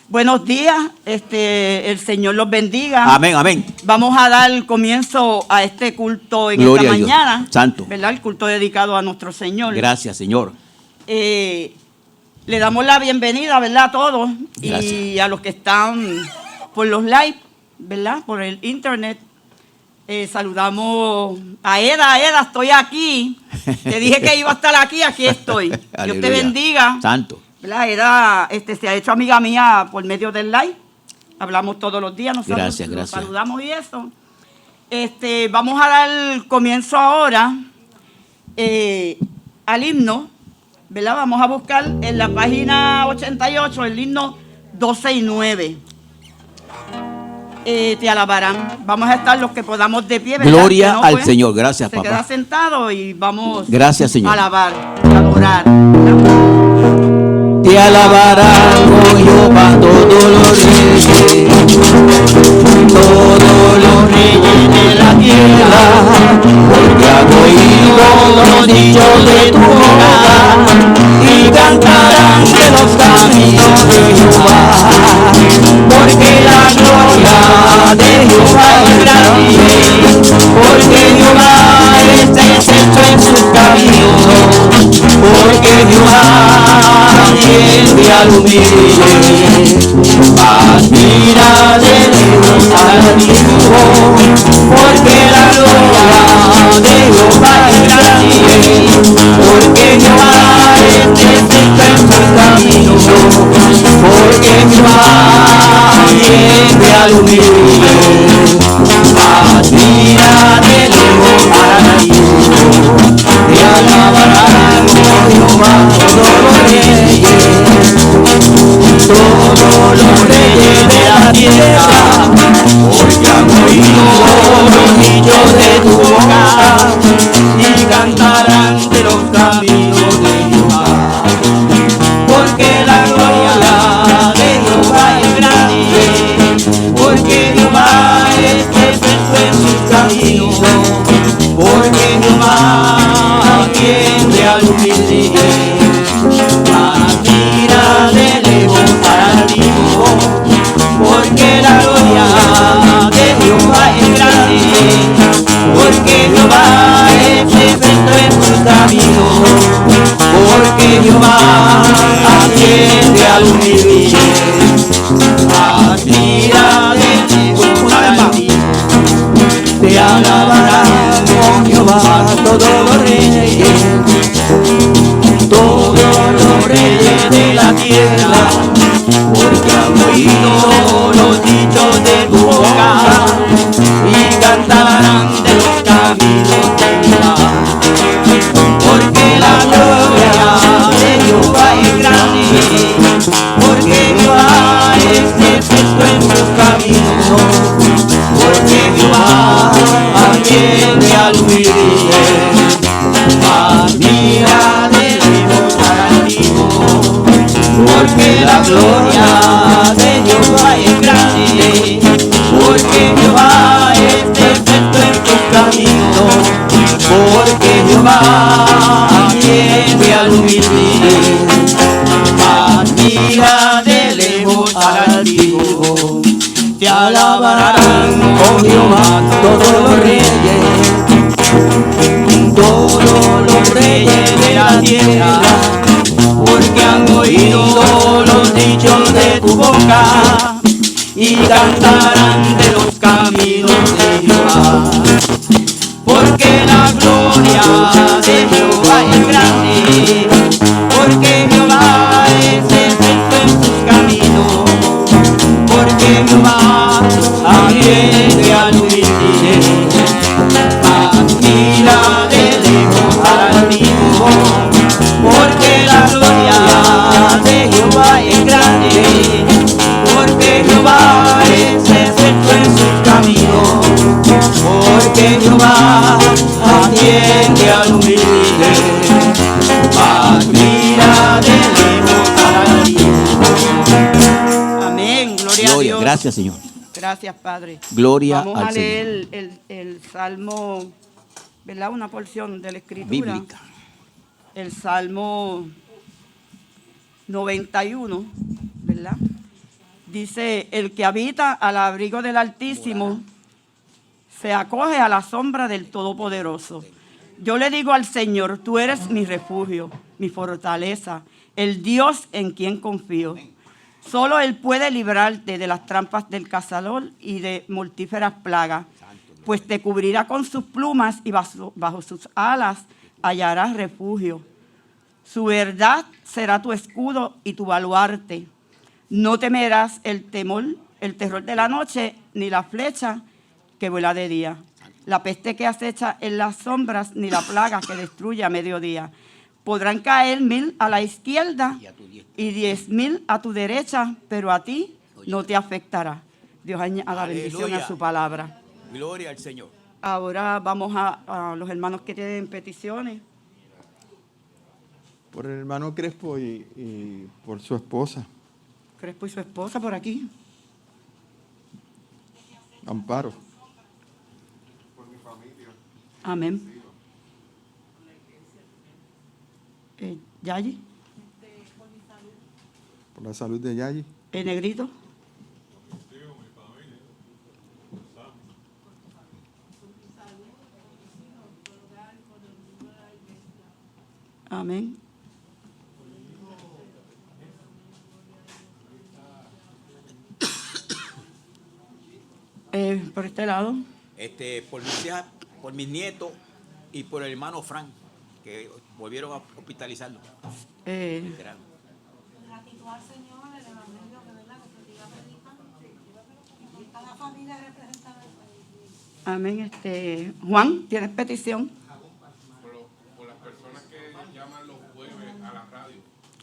Buenos días, el Señor los bendiga. Amén, amén. Vamos a dar comienzo a este culto en Gloria esta mañana. a Dios. Santo. ¿Verdad? El culto dedicado a nuestro Señor. Gracias, Señor. Le damos la bienvenida, ¿verdad? A todos. Gracias. Y a los que están por los live, ¿verdad? Por el internet. Saludamos a Eda. Eda, estoy aquí. Te dije que iba a estar aquí, aquí estoy. Dios te bendiga. Santo. ¿Verdad? Eda se ha hecho amiga mía por medio del live. Hablamos todos los días, nosotros Gracias, nos gracias. saludamos y eso. Vamos a dar comienzo ahora al himno, ¿verdad? Vamos a buscar en la página 88 el himno 12 y 9. Te alabarán. Vamos a estar los que podamos de pie, ¿verdad? Gloria no, al pues, Señor. Gracias, se papá. queda sentado y vamos Gracias, Señor. a alabar, a adorar. Te alabarán, oh Jehová, todos los reyes de la tierra, porque han oído los dichos de tu boca y cantarán de los caminos de Jehová, porque la gloria de Jehová es grande, porque Jehová es perfecto en sus caminos, porque Jehová tiende al humilde, admira de lejos al antiguo, porque la gloria de Jehová es grande, porque Jehová es perfecto en sus caminos, porque Jehová tiende al humilde, admira de lejos al antiguo, te alabarán, oh Jehová, todos los reyes de la tierra, porque han oído los dichos de tu boca y cantarán de los caminos de Jehová, porque la gloria de Jehová es grande, porque Jehová es perfecto en sus caminos, porque Jehová atiende al humilde, admira de lejos al altivo, porque la gloria de Jehová es grande, porque Jehová es perfecto en sus caminos, porque Jehová atiende al humilde, admira de lejos al altivo. Te alabarán, oh Jehová, todos los reyes de la tierra, porque han oído los dichos de tu boca y cantarán de los caminos de Jehová, porque la gloria de Jehová es grande, porque Jehová es perfecto en sus caminos, porque Jehová atiende al humilde, admira de lejos al altivo, porque la gloria de Jehová es grande, porque Jehová es perfecto en sus caminos, porque Jehová atiende al humilde, admira de lejos al altivo. Te alabarán, oh Jehová, todos los reyes de la tierra, porque han oído los dichos de tu boca y cantarán de los caminos de Jehová, porque la gloria de Jehová es grande, porque Jehová es perfecto en sus caminos, porque Jehová atiende al humilde, admira de lejos al altivo, porque la gloria de Jehová es grande, porque Jehová es perfecto en sus caminos, porque Jehová atiende al humilde, admira de lejos al altivo. Amén, gloria a Dios. Gracias, Señor. Gracias, Padre. Gloria Vamos al a leer Señor. el Salmo, ¿verdad? Una porción de la Escritura. Bíblica. El Salmo 91, ¿verdad? Dice, el que habita al abrigo del Altísimo se acoge a la sombra del Todopoderoso. Yo le digo al Señor, tú eres mi refugio, mi fortaleza, el Dios en quien confío. Solo Él puede librarte de las trampas del cazador y de mortíferas plagas, pues te cubrirá con sus plumas y bajo sus alas hallarás refugio. Su verdad será tu escudo y tu baluarte. No temerás el terror de la noche, ni la flecha que vuela de día, la peste que acecha en las sombras, ni la plaga que destruye a mediodía. Podrán caer 1000 a la izquierda y 10.000 a tu derecha, pero a ti no te afectará. Dios haga bendición a su palabra. Gloria al Señor. Ahora vamos a los hermanos que tienen peticiones. Por el hermano Crespo y por su esposa, Crespo y su esposa por aquí. Amparo. Amén. Yayi, Por la salud de Yayi. Negrito. Amén. Por este lado. Por mis hijas, por mis nietos y por el hermano Frank, que volvieron a hospitalizarlo. Gratitud al Señor, el Evangelio, que verdad que se siga predicando. Y cada familia representada en el país. Amén. Juan, ¿tienes petición? Por las personas que llaman los jueves a la radio.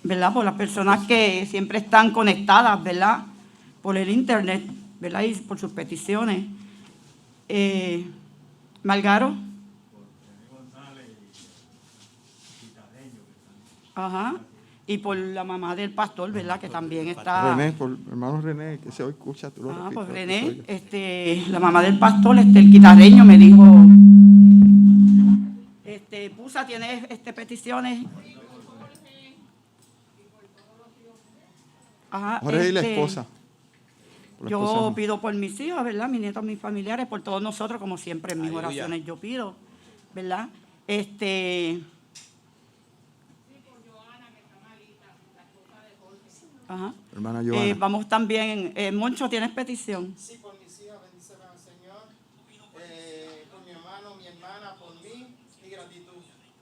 ¿Verdad? Por las personas que siempre están conectadas, ¿verdad? Por el internet, ¿verdad? Y por sus peticiones. Malgaro. Ajá. Y por la mamá del pastor, ¿verdad? Que también está. René, por hermano René, que se hoy escucha. Tú lo repites, Pues que René, se oiga. la mamá del pastor, el guitarreño me dijo. Pusa, ¿tienes peticiones? Ajá. Jorge y la esposa. Por la Yo esposa. pido por mis hijos, ¿verdad? Mis nietos, mis familiares, por todos nosotros, como siempre en mis Aleluya. oraciones yo pido, ¿verdad? Ajá. Hermana Joana. Vamos también, Moncho, ¿tienes petición? Sí, por mis hijas, bendícelo al Señor. Por mi hermano, mi hermana, por mí y gratitud.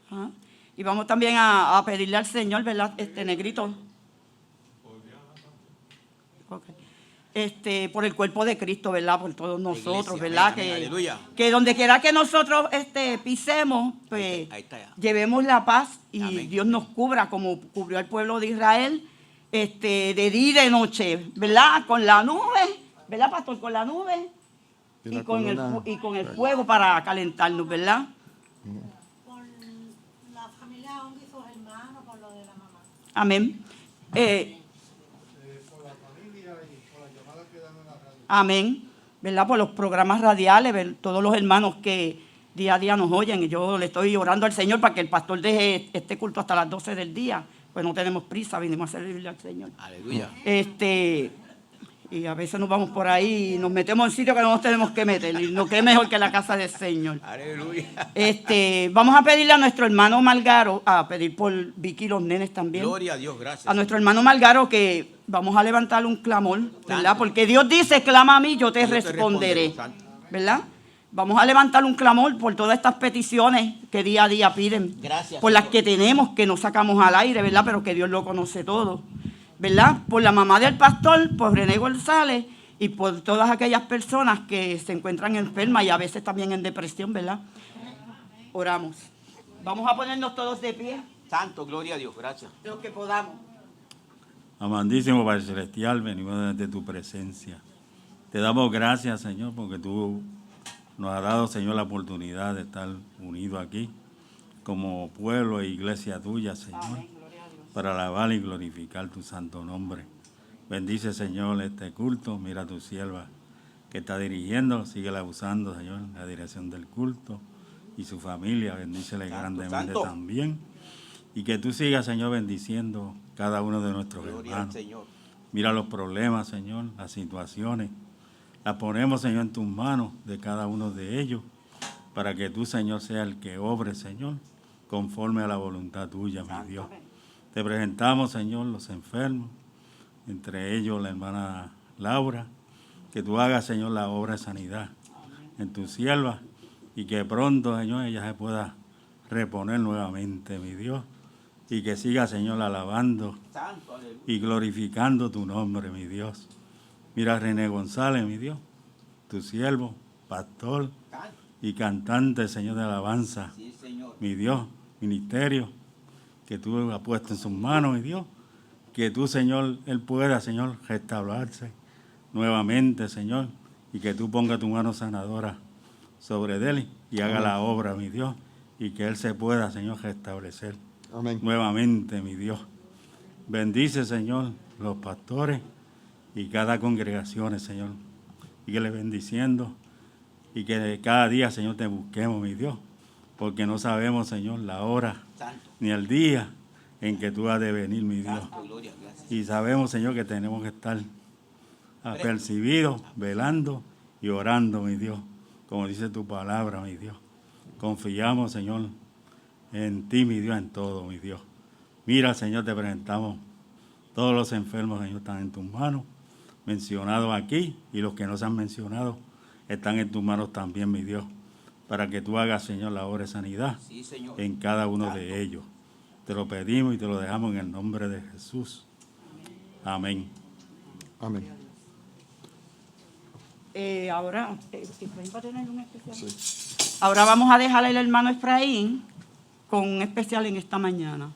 Ajá. Y vamos también a pedirle al Señor, ¿verdad? Negrito. Okay. Por el cuerpo de Cristo, ¿verdad? Por todos nosotros, iglesia, ¿verdad? amén, aleluya. Que donde quiera que nosotros pisemos, pues Ahí está ya. llevemos la paz y Amén. Dios nos cubra como cubrió al pueblo de Israel, de día y de noche, ¿verdad? Con la nube, ¿verdad, pastor? Con la nube Y y la con columna. el fuego para calentarnos, ¿verdad? Por la familia Ongi y sus hermanos, por lo de la mamá. Amén. Por la familia y por las llamadas que dan en la radio. Amén, ¿verdad? Por los programas radiales, todos los hermanos que día a día nos oyen. Y yo le estoy orando al Señor para que el pastor deje este culto hasta las 12 del día. Pues no tenemos prisa, vinimos a servirle al Señor. Aleluya. Y a veces nos vamos por ahí y nos metemos en sitios que no nos tenemos que meter. Y no qué mejor que la casa del Señor. Aleluya. Vamos a pedirle a nuestro hermano Malgaro, a pedir por Vicky y los nenes también. Gloria a Dios, gracias. A nuestro hermano Malgaro que vamos a levantarle un clamor, ¿verdad? Santo. Porque Dios dice, clama a mí, yo te Yo te responderé, responderé, santo. ¿verdad? Vamos a levantar un clamor por todas estas peticiones que día a día piden. Gracias, Por las Señor. que tenemos, que no sacamos al aire, ¿verdad? Pero que Dios lo conoce todo, ¿verdad? Por la mamá del pastor, por René González y por todas aquellas personas que se encuentran enfermas y a veces también en depresión, ¿verdad? Oramos. Vamos a ponernos todos de pie, Santo, gloria a Dios, gracias. los que podamos. Amantísimo Padre Celestial, venimos desde tu presencia. Te damos gracias, Señor, porque tú nos has dado, Señor, la oportunidad de estar unidos aquí como pueblo e iglesia tuya, Señor, para alabar y glorificar tu santo nombre. Bendice, Señor, este culto. Mira a tu sierva que está dirigiendo, síguela usando, Señor, la dirección del culto y su familia. Bendícele Santo, grandemente santo. también. Y que tú sigas, Señor, bendiciendo cada uno de nuestros Gloria al hermanos. Señor. Mira los problemas, Señor, las situaciones. Las ponemos, Señor, en tus manos de cada uno de ellos, para que tú, Señor, seas el que obre, Señor, conforme a la voluntad tuya, mi Dios. Te presentamos, Señor, los enfermos, entre ellos la hermana Laura, que tú hagas, Señor, la obra de sanidad en tu sierva, y que pronto, Señor, ella se pueda reponer nuevamente, mi Dios, y que siga, Señor, alabando y glorificando tu nombre, mi Dios. Mira a René González, mi Dios, tu siervo, pastor y cantante, Señor, de alabanza. Sí, Señor. Mi Dios, ministerio que tú has puesto en sus manos, mi Dios, que tú, Señor, él pueda, Señor, restaurarse nuevamente, Señor, y que tú pongas tu mano sanadora sobre él y haga la obra, mi Dios, y que él se pueda, Señor, restablecer Amén. nuevamente, mi Dios. Bendice, Señor, los pastores y cada congregación, Señor, y que le bendiciendo y que cada día, Señor, te busquemos, mi Dios, porque no sabemos, Señor, la hora Santo. ni el día en que tú has de venir, mi Dios. Santo, gloria, gracias. Y sabemos, Señor, que tenemos que estar apercibidos, velando y orando, mi Dios, como dice tu palabra, mi Dios. Confiamos, Señor, en ti, mi Dios, en todo, mi Dios. Mira, Señor, te presentamos todos los enfermos, Señor, están en tus manos, mencionados aquí, y los que no se han mencionado están en tus manos también, mi Dios, para que tú hagas, Señor, la obra de sanidad Sí, Señor. en cada uno de ellos. Te lo pedimos y te lo dejamos en el nombre de Jesús. Amén. Amén. Ahora, ¿Efraín va a tener un especial? Sí. Ahora vamos a dejar al hermano Efraín con un especial en esta mañana.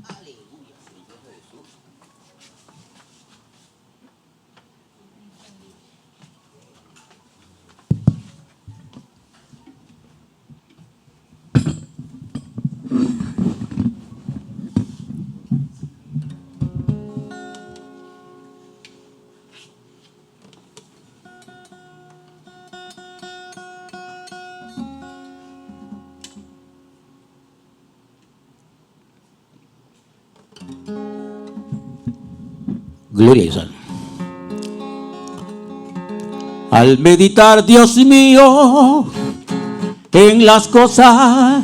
Aleluya, Señor Jesús. Gloria a Dios. Al meditar, Dios mío, en las cosas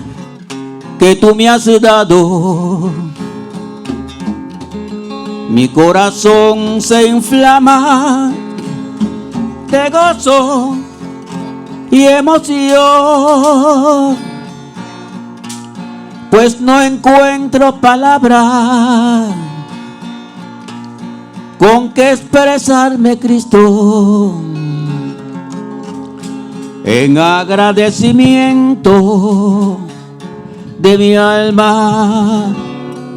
que tú me has dado, mi corazón se inflama de gozo y emoción, pues no encuentro palabras con que expresarme, Cristo, en agradecimiento de mi alma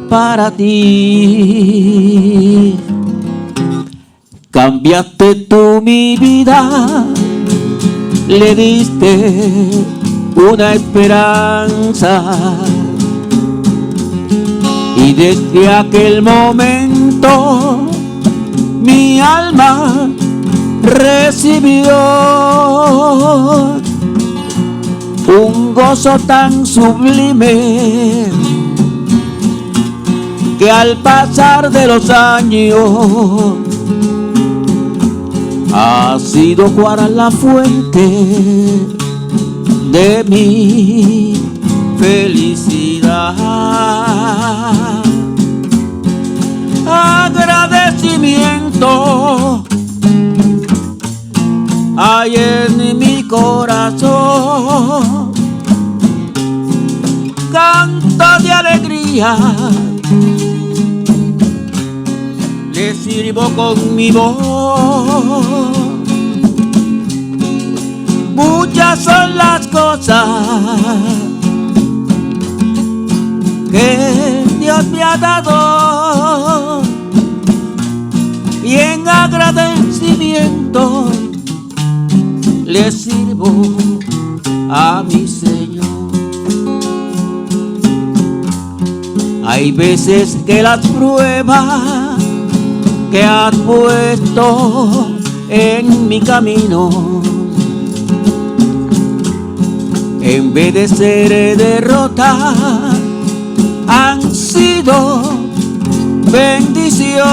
para ti. Cambiaste tú mi vida, le diste una esperanza, y desde aquel momento mi alma recibió un gozo tan sublime que al pasar de los años ha sido cual la fuente de mi felicidad. Agradecimiento hay en mi corazón, canto de alegría, le sirvo con mi voz. Muchas son las cosas que Dios me ha dado, y en agradecimiento le sirvo a mi Señor. Hay veces que las pruebas que has puesto en mi camino, en vez de ser derrota, sido bendición,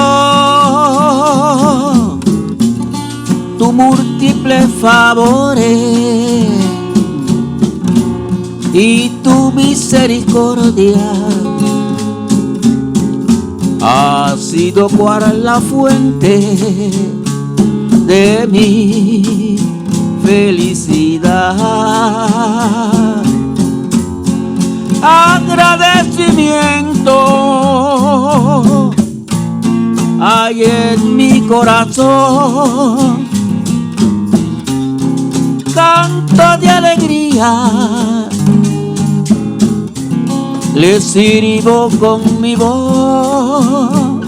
tu múltiple favores y tu misericordia ha sido cual la fuente de mi felicidad. Agradecimiento hay en mi corazón, canto de alegría le sirvo con mi voz.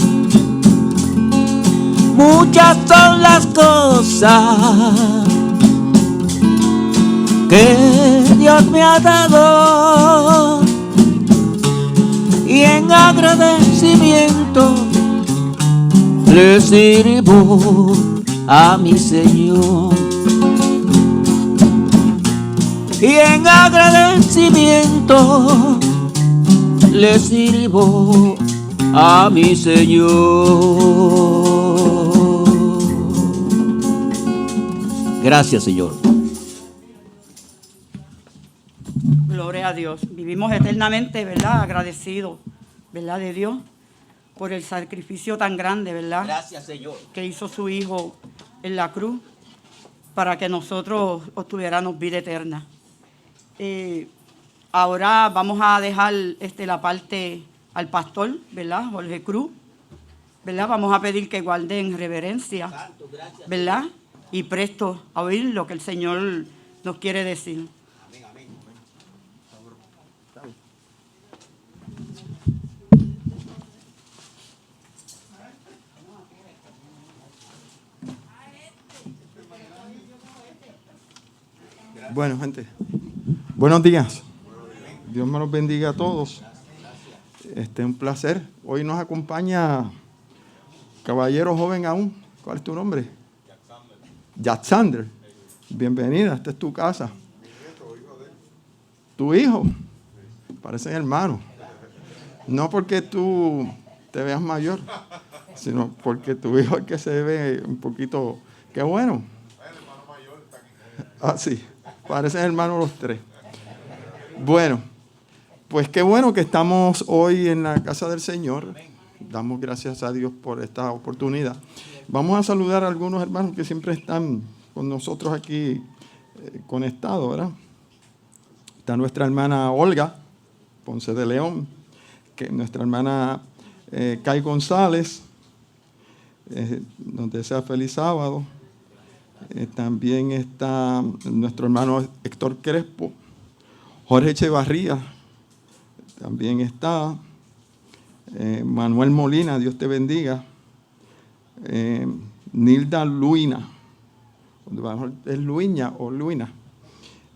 Muchas son las cosas que Dios me ha dado y en agradecimiento le sirvo a mi Señor. Y en agradecimiento le sirvo a mi Señor. Gracias, Señor. Gloria a Dios. Vivimos eternamente, ¿verdad? Agradecidos, ¿verdad? De Dios por el sacrificio tan grande, ¿verdad? Gracias, Señor. Que hizo su Hijo en la cruz para que nosotros obtuviéramos vida eterna. Ahora vamos a dejar la parte al pastor, ¿verdad? Jorge Cruz, ¿verdad? Vamos a pedir que guarden reverencia, ¿verdad? Y presto a oír lo que el Señor nos quiere decir. Bueno, gente, buenos días. Dios me los bendiga a todos. Un placer. Hoy nos acompaña caballero joven aún. ¿Cuál es tu nombre? Yatsander. Bienvenida, esta es tu casa. ¿Tu hijo? Parecen hermanos. No porque tú te veas mayor, sino porque tu hijo es que se ve un poquito... ¡Qué bueno! Ah, sí. Parecen hermanos los tres. Bueno, pues qué bueno que estamos hoy en la casa del Señor. Damos gracias a Dios por esta oportunidad. Vamos a saludar a algunos hermanos que siempre están con nosotros aquí conectados, ¿verdad? Está nuestra hermana Olga Ponce de León, que nuestra hermana Kai González, nos desea feliz sábado. También está nuestro hermano Héctor Crespo, Jorge Echevarría, también está Manuel Molina, Dios te bendiga, Nilda Luina, ¿es Luiña o Luina?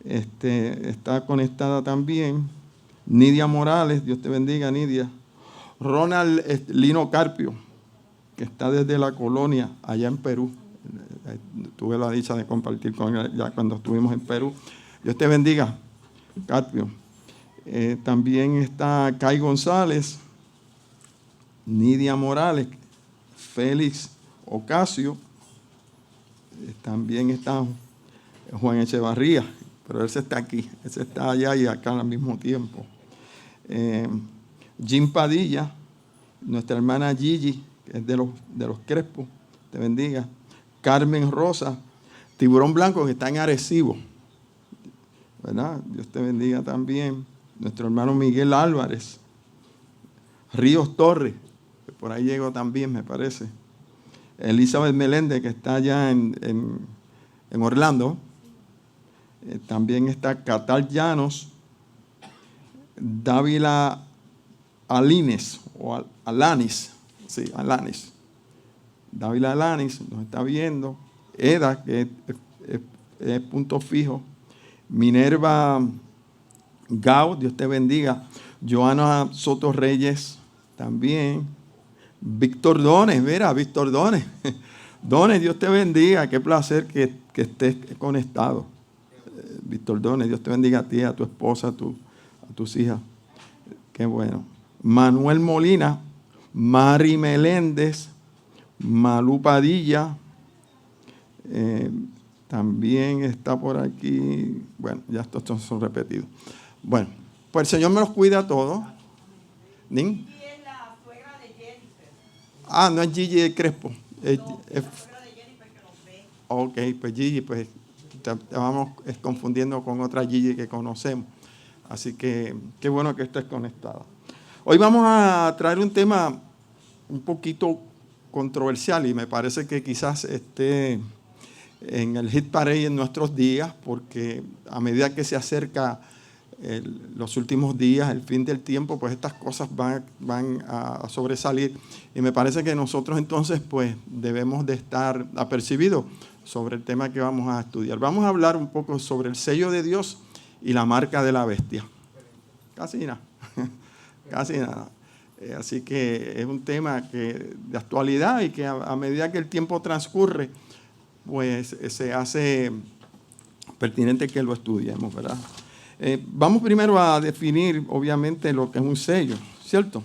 Está conectada también, Nidia Morales, Dios te bendiga, Nidia, Ronald Lino Carpio, que está desde la colonia allá en Perú. Tuve la dicha de compartir con él ya cuando estuvimos en Perú. Dios te bendiga, Carpio. También está Kai González, Nidia Morales, Félix Ocasio. También está Juan Echevarría, pero ese está aquí, ese está allá y acá al mismo tiempo. Jim Padilla, nuestra hermana Gigi, que es de los Crespo, te bendiga. Carmen Rosa, Tiburón Blanco, que está en Arecibo, ¿verdad? Dios te bendiga también. Nuestro hermano Miguel Álvarez, Ríos Torres, que por ahí llegó también, me parece. Elizabeth Meléndez, que está allá en Orlando. También está Catal Llanos, Dávila Alines, o Alanis, sí, Alanis. Dávila Alanis nos está viendo. Eda, que es punto fijo. Minerva Gao, Dios te bendiga. Joana Soto Reyes también. Víctor Dones, mira, Víctor Dones. Dones, Dios te bendiga. Qué placer que estés conectado. Víctor Dones, Dios te bendiga a ti, a tu esposa, a tus hijas. Qué bueno. Manuel Molina, Mari Meléndez, Malú Padilla, también está por aquí, bueno, ya estos son repetidos. Bueno, pues el Señor me los cuida a todos. ¿Nin? Gigi es la suegra de Jennifer. Ah, no es Gigi Crespo. No, es la suegra de Jennifer que nos ve. Ok, pues Gigi, pues te vamos confundiendo con otra Gigi que conocemos. Así que qué bueno que estés conectada. Hoy vamos a traer un tema un poquito controversial y me parece que quizás esté en el hit parade en nuestros días, porque a medida que se acerca los últimos días, el fin del tiempo, pues estas cosas van a sobresalir. Y me parece que nosotros entonces pues debemos de estar apercibidos sobre el tema que vamos a estudiar. Vamos a hablar un poco sobre el sello de Dios y la marca de la bestia. Casi nada, casi nada. Así que es un tema de actualidad y que a medida que el tiempo transcurre, pues se hace pertinente que lo estudiemos, ¿verdad? Vamos primero a definir, obviamente, lo que es un sello, ¿cierto?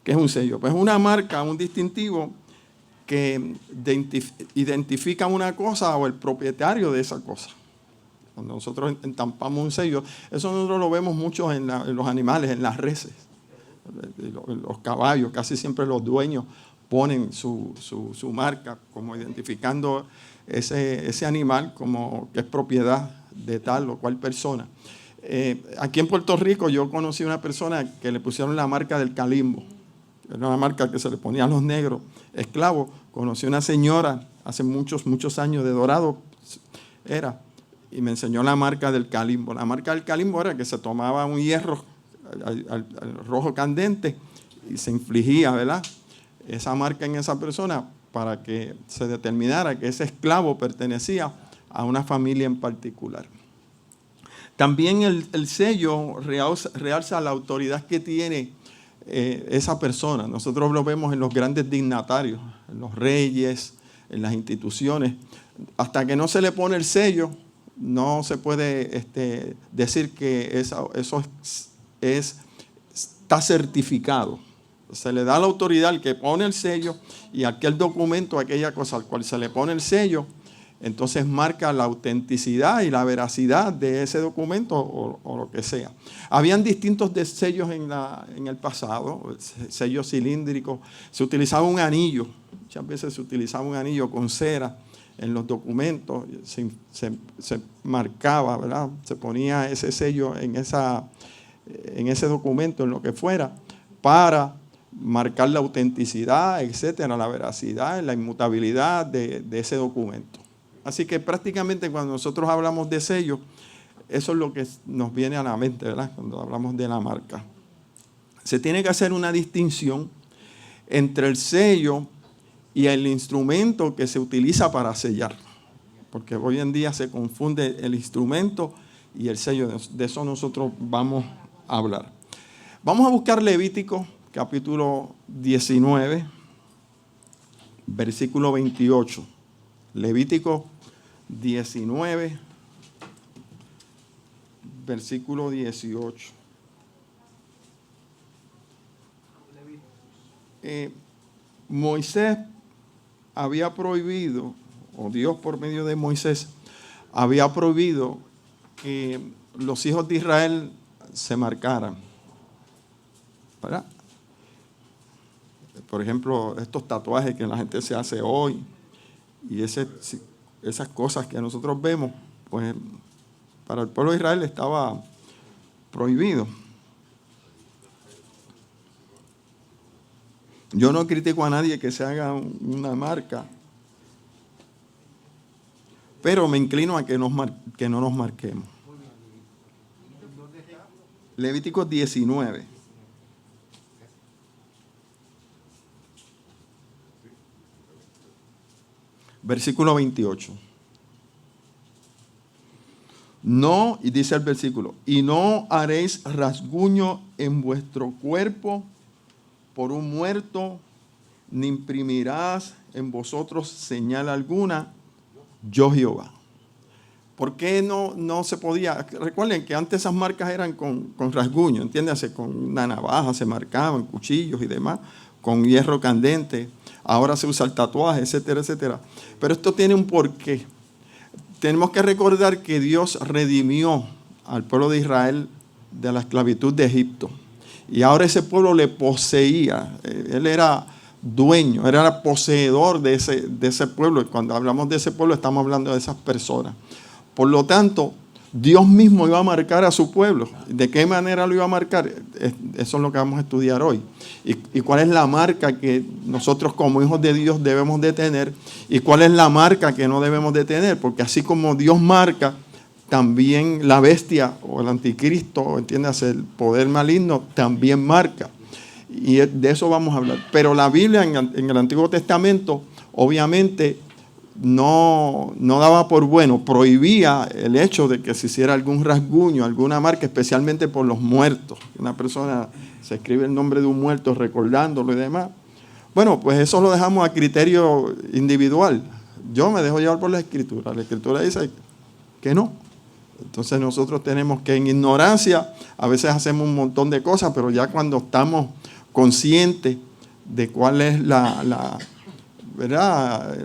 ¿Qué es un sello? Pues una marca, un distintivo que identifica una cosa o el propietario de esa cosa. Cuando nosotros entampamos un sello, eso nosotros lo vemos mucho en los animales, en las reses, los caballos, casi siempre los dueños ponen su marca como identificando ese animal como que es propiedad de tal o cual persona. Aquí en Puerto Rico yo conocí una persona que le pusieron la marca del calimbo. Era una marca que se le ponía a los negros esclavos. Conocí una señora hace muchos años de Dorado, y me enseñó la marca del calimbo. La marca del calimbo era que se tomaba un hierro al rojo candente y se infligía, ¿verdad?, esa marca en esa persona para que se determinara que ese esclavo pertenecía a una familia en particular. También el sello realza la autoridad que tiene esa persona. Nosotros lo vemos en los grandes dignatarios, en los reyes, en las instituciones. Hasta que no se le pone el sello, no se puede decir que eso está certificado. Se le da la autoridad al que pone el sello y aquel documento, aquella cosa al cual se le pone el sello, entonces marca la autenticidad y la veracidad de ese documento o lo que sea. Habían distintos sellos en el pasado, sellos cilíndricos. Se utilizaba un anillo, muchas veces se utilizaba un anillo con cera en los documentos, se marcaba, ¿verdad? Se ponía ese sello en ese documento, en lo que fuera, para marcar la autenticidad, etcétera, la veracidad, la inmutabilidad de ese documento. Así que prácticamente cuando nosotros hablamos de sello, eso es lo que nos viene a la mente, ¿verdad?, cuando hablamos de la marca. Se tiene que hacer una distinción entre el sello y el instrumento que se utiliza para sellar, porque hoy en día se confunde el instrumento y el sello. De eso nosotros vamos a hablar. Vamos a buscar Levítico, capítulo 19, versículo 28. Levítico 19, versículo 18. Moisés había prohibido, o Dios por medio de Moisés, había prohibido que los hijos de Israel se marcaran, ¿verdad? Por ejemplo, estos tatuajes que la gente se hace hoy y esas cosas que nosotros vemos, pues para el pueblo de Israel estaba prohibido. Yo no critico a nadie que se haga una marca, pero me inclino a que no nos marquemos. Levítico 19. Versículo 28. No, y dice el versículo, y no haréis rasguño en vuestro cuerpo por un muerto, ni imprimirás en vosotros señal alguna, yo Jehová. ¿Por qué no se podía? Recuerden que antes esas marcas eran con rasguño, entiéndase, con una navaja se marcaban, cuchillos y demás, con hierro candente. Ahora se usa el tatuaje, etcétera, etcétera. Pero esto tiene un porqué. Tenemos que recordar que Dios redimió al pueblo de Israel de la esclavitud de Egipto. Y ahora ese pueblo le poseía. Él era dueño, era poseedor de ese pueblo. Y cuando hablamos de ese pueblo estamos hablando de esas personas. Por lo tanto, Dios mismo iba a marcar a su pueblo. ¿De qué manera lo iba a marcar? Eso es lo que vamos a estudiar hoy. ¿Y cuál es la marca que nosotros como hijos de Dios debemos de tener? ¿Y cuál es la marca que no debemos de tener? Porque así como Dios marca, también la bestia o el anticristo, entiéndase, el poder maligno, también marca. Y de eso vamos a hablar. Pero la Biblia en el Antiguo Testamento, obviamente, no daba por bueno, prohibía el hecho de que se hiciera algún rasguño, alguna marca, especialmente por los muertos. Una persona se escribe el nombre de un muerto recordándolo y demás. Bueno, pues eso lo dejamos a criterio individual. Yo me dejo llevar por la Escritura. La Escritura dice que no. Entonces nosotros tenemos que, en ignorancia, a veces hacemos un montón de cosas, pero ya cuando estamos conscientes de cuál es ¿verdad?,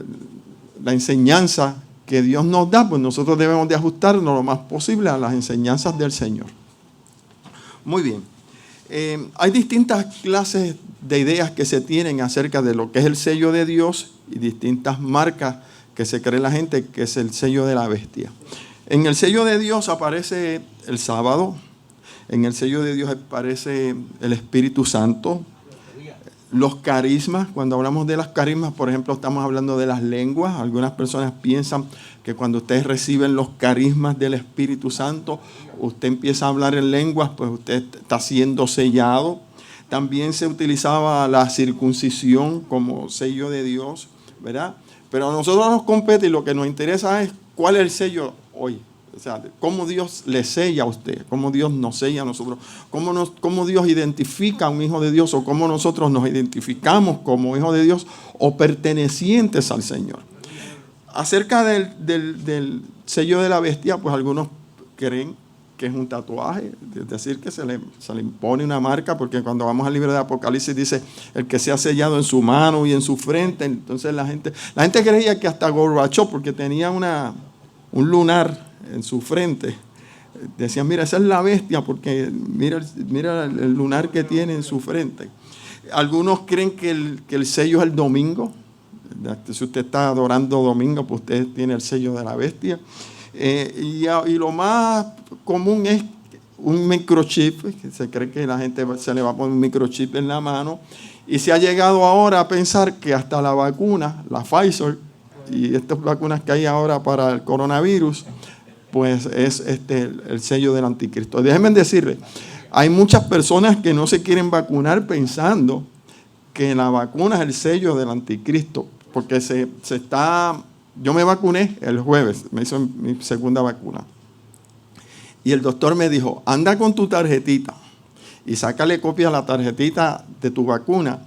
la enseñanza que Dios nos da, pues nosotros debemos de ajustarnos lo más posible a las enseñanzas del Señor. Muy bien. Hay distintas clases de ideas que se tienen acerca de lo que es el sello de Dios y distintas marcas que se cree la gente que es el sello de la bestia. En el sello de Dios aparece el sábado, en el sello de Dios aparece el Espíritu Santo, los carismas. Cuando hablamos de las carismas, por ejemplo, estamos hablando de las lenguas. Algunas personas piensan que cuando ustedes reciben los carismas del Espíritu Santo, usted empieza a hablar en lenguas, pues usted está siendo sellado. También se utilizaba la circuncisión como sello de Dios, ¿verdad? Pero a nosotros nos compete y lo que nos interesa es cuál es el sello hoy. O sea, cómo Dios le sella a usted, cómo Dios nos sella a nosotros, cómo Dios identifica a un hijo de Dios o cómo nosotros nos identificamos como hijos de Dios o pertenecientes al Señor. Acerca del sello de la bestia, pues algunos creen que es un tatuaje, es decir, que se le impone una marca, porque cuando vamos al libro de Apocalipsis dice el que sea sellado en su mano y en su frente. Entonces la gente creía que hasta Gorbachov, porque tenía un lunar en su frente, decían, mira, esa es la bestia, porque mira el lunar que tiene en su frente. Algunos creen que el sello es el domingo. Si usted está adorando domingo, pues usted tiene el sello de la bestia. Y lo más común es un microchip, que se cree que la gente se le va a poner un microchip en la mano. Y se ha llegado ahora a pensar que hasta la vacuna, la Pfizer, y estas vacunas que hay ahora para el coronavirus, pues es el sello del anticristo. Déjenme decirles, hay muchas personas que no se quieren vacunar pensando que la vacuna es el sello del anticristo, porque yo me vacuné el jueves, me hizo mi segunda vacuna. Y el doctor me dijo, anda con tu tarjetita y sácale copia a la tarjetita de tu vacuna,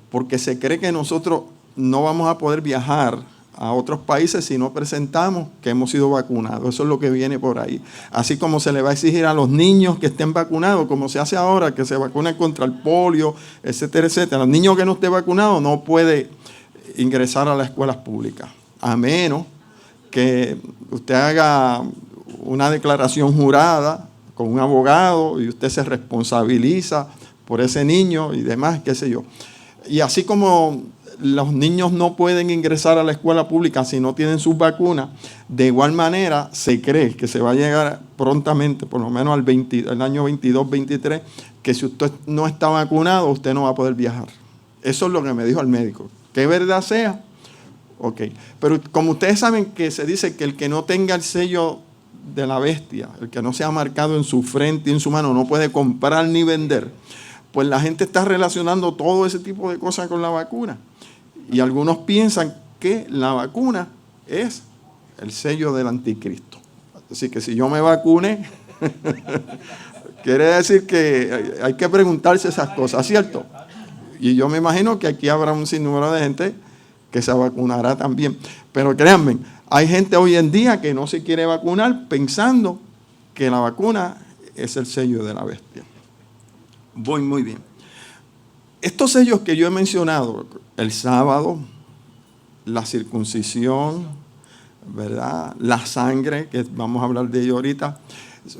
porque se cree que nosotros no vamos a poder viajar a otros países si no presentamos que hemos sido vacunados. Eso es lo que viene por ahí. Así como se le va a exigir a los niños que estén vacunados, como se hace ahora, que se vacunen contra el polio, etcétera, etcétera. El niño que no esté vacunado no puede ingresar a las escuelas públicas, a menos que usted haga una declaración jurada con un abogado y usted se responsabiliza por ese niño y demás, qué sé yo. Y así como los niños no pueden ingresar a la escuela pública si no tienen sus vacunas, de igual manera se cree que se va a llegar prontamente, por lo menos el año 22-23, que si usted no está vacunado, usted no va a poder viajar. Eso es lo que me dijo el médico. ¿Qué verdad sea? Ok. Pero como ustedes saben que se dice que el que no tenga el sello de la bestia, el que no sea marcado en su frente y en su mano, no puede comprar ni vender, pues la gente está relacionando todo ese tipo de cosas con la vacuna. Y algunos piensan que la vacuna es el sello del anticristo. Así que si yo me vacune, quiere decir que hay que preguntarse esas cosas, ¿cierto? Y yo me imagino que aquí habrá un sinnúmero de gente que se vacunará también. Pero créanme, Hay gente hoy en día que no se quiere vacunar pensando que la vacuna es el sello de la bestia. Voy muy bien. Estos sellos que yo he mencionado, el sábado, la circuncisión, ¿verdad? La sangre, que vamos a hablar de ello ahorita,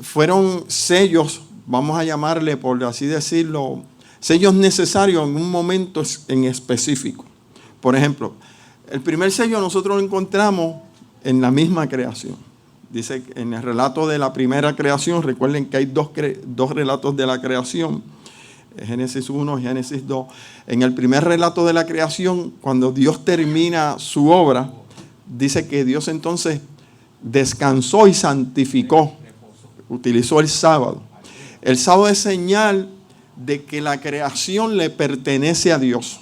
fueron sellos, vamos a llamarle, por así decirlo, sellos necesarios en un momento en específico. Por ejemplo, el primer sello nosotros lo encontramos en la misma creación. Dice en el relato de la primera creación, recuerden que hay dos relatos de la creación, Génesis 1 y Génesis 2. En el primer relato de la creación, cuando Dios termina su obra, dice que Dios entonces descansó y santificó, utilizó el sábado. El sábado es señal de que la creación le pertenece a Dios.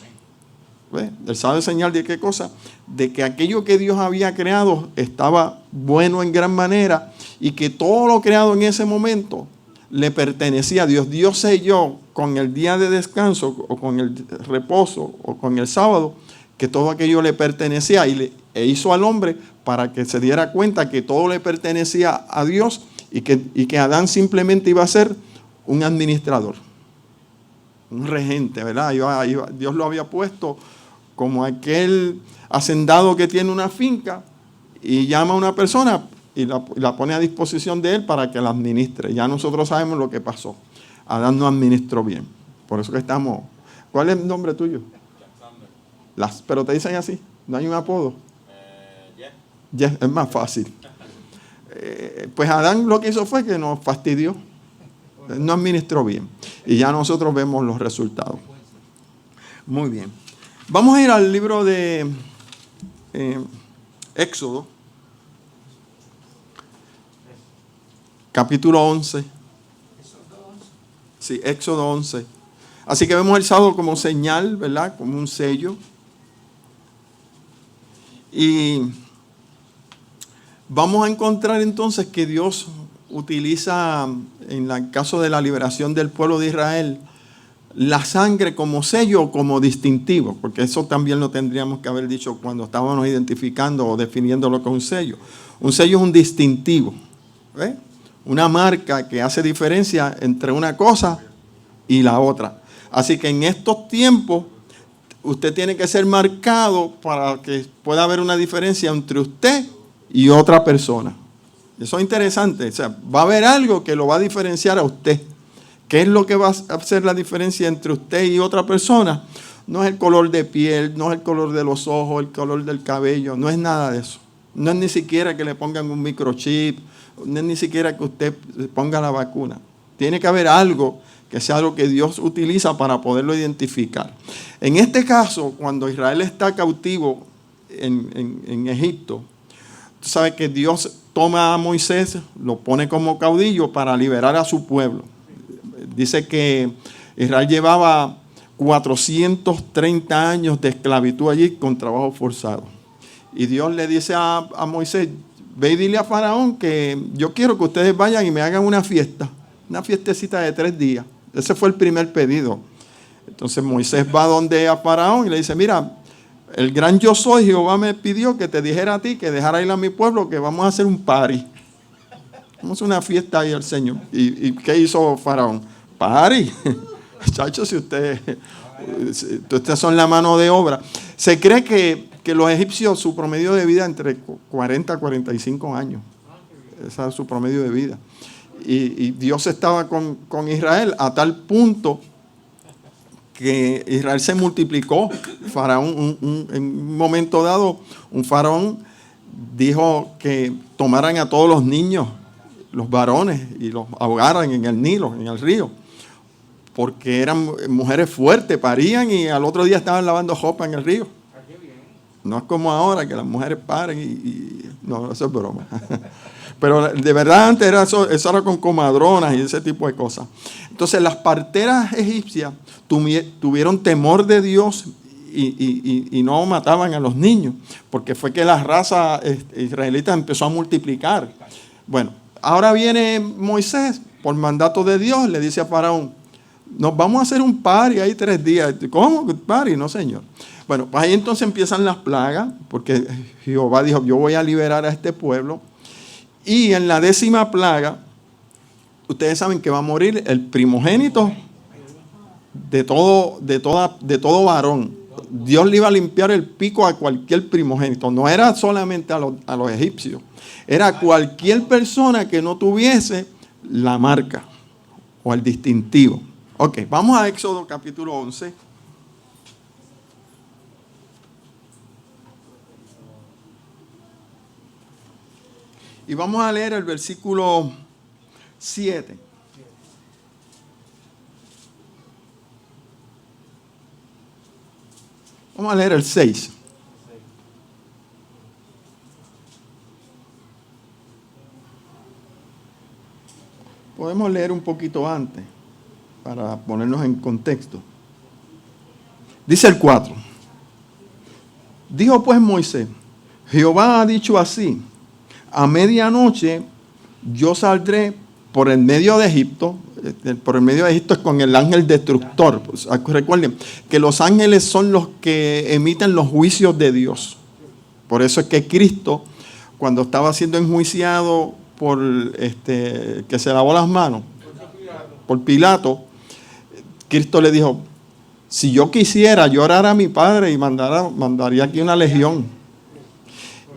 ¿Ve? El sábado es señal de qué cosa? De que aquello que Dios había creado estaba bueno en gran manera y que todo lo creado en ese momento le pertenecía a Dios. Dios selló con el día de descanso o con el reposo o con el sábado que todo aquello le pertenecía e hizo al hombre para que se diera cuenta que todo le pertenecía a Dios y que Adán simplemente iba a ser un administrador, un regente, ¿verdad? Dios lo había puesto como aquel hacendado que tiene una finca y llama a una persona y la pone a disposición de él para que la administre. Ya nosotros sabemos lo que pasó. Adán no administró bien. Por eso que estamos... ¿Cuál es el nombre tuyo? Pero te dicen así, no hay un apodo. Yes, es más fácil. Pues Adán lo que hizo fue que nos fastidió. No administró bien. Y ya nosotros vemos los resultados. Muy bien. Vamos a ir al libro de Éxodo, capítulo 11. Sí, Éxodo 11. Así que vemos el sábado como señal, ¿verdad? Como un sello. Y vamos a encontrar entonces que Dios utiliza, en el caso de la liberación del pueblo de Israel, la sangre como sello o como distintivo, porque eso también lo tendríamos que haber dicho cuando estábamos identificando o definiendo lo que es un sello. Un sello es un distintivo, ¿ve? Una marca que hace diferencia entre una cosa y la otra. Así que en estos tiempos usted tiene que ser marcado para que pueda haber una diferencia entre usted y otra persona. Eso es interesante. O sea, va a haber algo que lo va a diferenciar a usted. ¿Qué es lo que va a hacer la diferencia entre usted y otra persona? No es el color de piel, no es el color de los ojos, el color del cabello, no es nada de eso. No es ni siquiera que le pongan un microchip, no es ni siquiera que usted ponga la vacuna. Tiene que haber algo que sea lo que Dios utiliza para poderlo identificar. En este caso, cuando Israel está cautivo en Egipto, tú sabes que Dios toma a Moisés, lo pone como caudillo para liberar a su pueblo. Dice que Israel llevaba 430 años de esclavitud allí con trabajo forzado. Y Dios le dice a Moisés, ve y dile a Faraón que yo quiero que ustedes vayan y me hagan una fiestecita de 3 días. Ese fue el primer pedido. Entonces Moisés va donde a Faraón y le dice, mira, el gran yo soy, Jehová me pidió que te dijera a ti que dejara ir a mi pueblo, que vamos a hacer un party. Vamos a hacer una fiesta ahí al Señor. ¿Y qué hizo Faraón? Party. Chacho, si ustedes son la mano de obra. Se cree que los egipcios, su promedio de vida entre 40 a 45 años. Ese es su promedio de vida. Y Dios estaba con Israel a tal punto que Israel se multiplicó. Faraón, en un momento dado, un faraón dijo que tomaran a todos los niños, los varones, y los ahogaran en el Nilo, en el río. Porque eran mujeres fuertes, parían y al otro día estaban lavando ropa en el río. No es como ahora que las mujeres paren no, eso es broma. Pero de verdad antes era eso era con comadronas y ese tipo de cosas. Entonces las parteras egipcias tuvieron temor de Dios y no mataban a los niños, porque fue que la raza israelita empezó a multiplicar. Bueno, ahora viene Moisés, por mandato de Dios, le dice a Faraón, nos vamos a hacer un party ahí 3 días. ¿Cómo? Party, no, señor. Bueno, pues ahí entonces empiezan las plagas, porque Jehová dijo, yo voy a liberar a este pueblo. Y en la 10ª plaga, ustedes saben que va a morir el primogénito de todo varón. Dios le iba a limpiar el pico a cualquier primogénito. No era solamente a los egipcios. Era cualquier persona que no tuviese la marca o el distintivo. Ok, vamos a Éxodo capítulo 11. Y vamos a leer el versículo 7. Vamos a leer el 6. Podemos leer un poquito antes para ponernos en contexto. Dice el 4. Dijo pues Moisés, Jehová ha dicho así, a medianoche yo saldré por el medio de Egipto. Por el medio de Egipto es con el ángel destructor. Pues, recuerden que los ángeles son los que emiten los juicios de Dios. Por eso es que Cristo, cuando estaba siendo enjuiciado por que se lavó las manos, por Pilato, Cristo le dijo, si yo quisiera, yo orara a mi Padre y mandaría aquí una legión.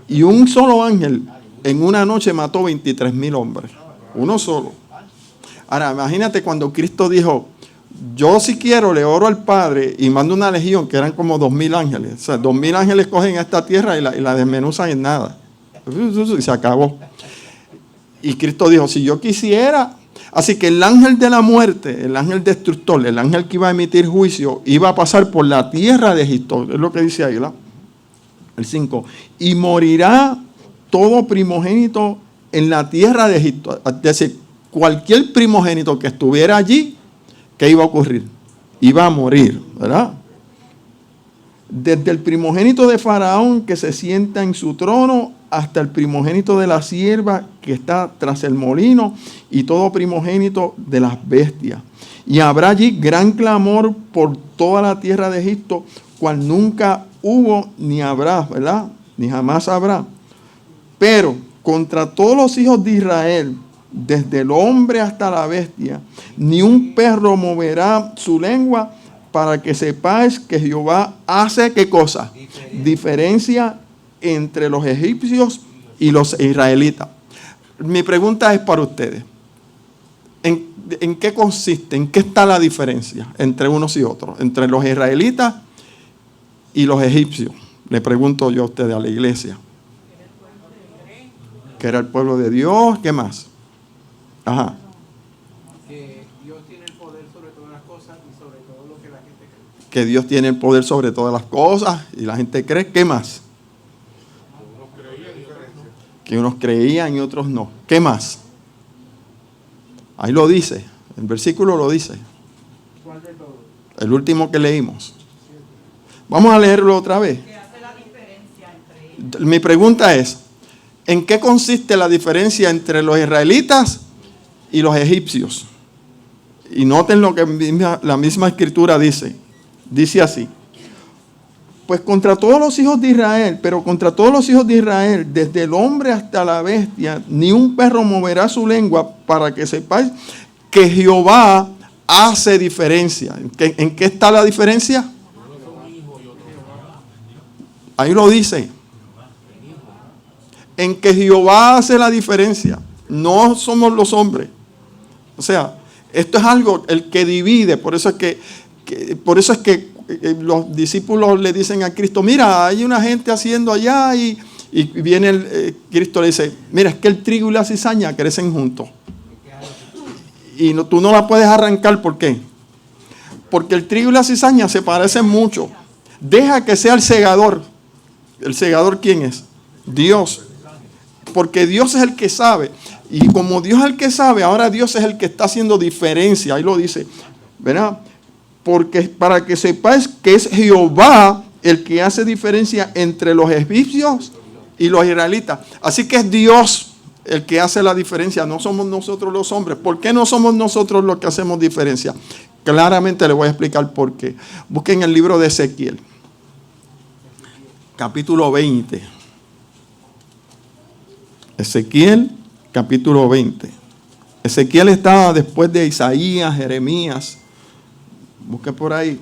Y un solo ángel en una noche mató 23,000 hombres. Uno solo. Ahora, imagínate cuando Cristo dijo, yo si quiero le oro al Padre y mando una legión, que eran como 2,000 ángeles. O sea, 2,000 ángeles cogen a esta tierra y la desmenuzan en nada. Y se acabó. Y Cristo dijo, si yo quisiera. Así que el ángel de la muerte, el ángel destructor, el ángel que iba a emitir juicio, iba a pasar por la tierra de Egipto. Es lo que dice ahí, ¿verdad? El 5. Y morirá todo primogénito en la tierra de Egipto. Es decir, cualquier primogénito que estuviera allí, ¿qué iba a ocurrir? Iba a morir, ¿verdad? Desde el primogénito de Faraón que se sienta en su trono hasta el primogénito de la sierva que está tras el molino y todo primogénito de las bestias. Y habrá allí gran clamor por toda la tierra de Egipto, cual nunca hubo ni habrá, ¿verdad? Ni jamás habrá. Pero contra todos los hijos de Israel, desde el hombre hasta la bestia, ni un perro moverá su lengua, para que sepáis que Jehová hace, ¿qué cosa? Diferencia entre los egipcios y los israelitas. Mi pregunta es para ustedes. ¿En qué consiste? ¿En qué está la diferencia entre unos y otros? Entre los israelitas y los egipcios. Le pregunto yo a ustedes, a la iglesia. Que era el pueblo de Dios. ¿Qué más? Ajá. Que Dios tiene el poder sobre todas las cosas y sobre todo lo que la gente cree. Que Dios tiene el poder sobre todas las cosas y la gente cree. ¿Qué más? Que unos creían y otros no. ¿Qué más? Ahí lo dice. El versículo lo dice. ¿Cuál de todos? El último que leímos. Vamos a leerlo otra vez. ¿Qué hace la diferencia entre ellos? Mi pregunta es, ¿en qué consiste la diferencia entre los israelitas y los egipcios? Y noten lo que la misma escritura dice. Dice así. Pues contra todos los hijos de Israel, pero contra todos los hijos de Israel, desde el hombre hasta la bestia, ni un perro moverá su lengua, para que sepáis que Jehová hace diferencia. ¿En qué está la diferencia? Ahí lo dice. En que Jehová hace la diferencia. No somos los hombres. O sea, esto es algo el que divide. Por eso es que los discípulos le dicen a Cristo, mira, hay una gente haciendo allá y viene Cristo le dice, mira, es que el trigo y la cizaña crecen juntos. Y tú no la puedes arrancar, ¿por qué? Porque el trigo y la cizaña se parecen mucho. Deja que sea el segador. ¿El segador quién es? Dios. Porque Dios es el que sabe. Y como Dios es el que sabe, ahora Dios es el que está haciendo diferencia. Ahí lo dice, ¿verdad? Porque para que sepáis que es Jehová el que hace diferencia entre los egipcios y los israelitas. Así que es Dios el que hace la diferencia, no somos nosotros los hombres. ¿Por qué no somos nosotros los que hacemos diferencia? claramente le voy a explicar por qué. Busquen el libro de Ezequiel, capítulo 20. Ezequiel, capítulo 20. Ezequiel estaba después de Isaías, Jeremías. Busque por ahí.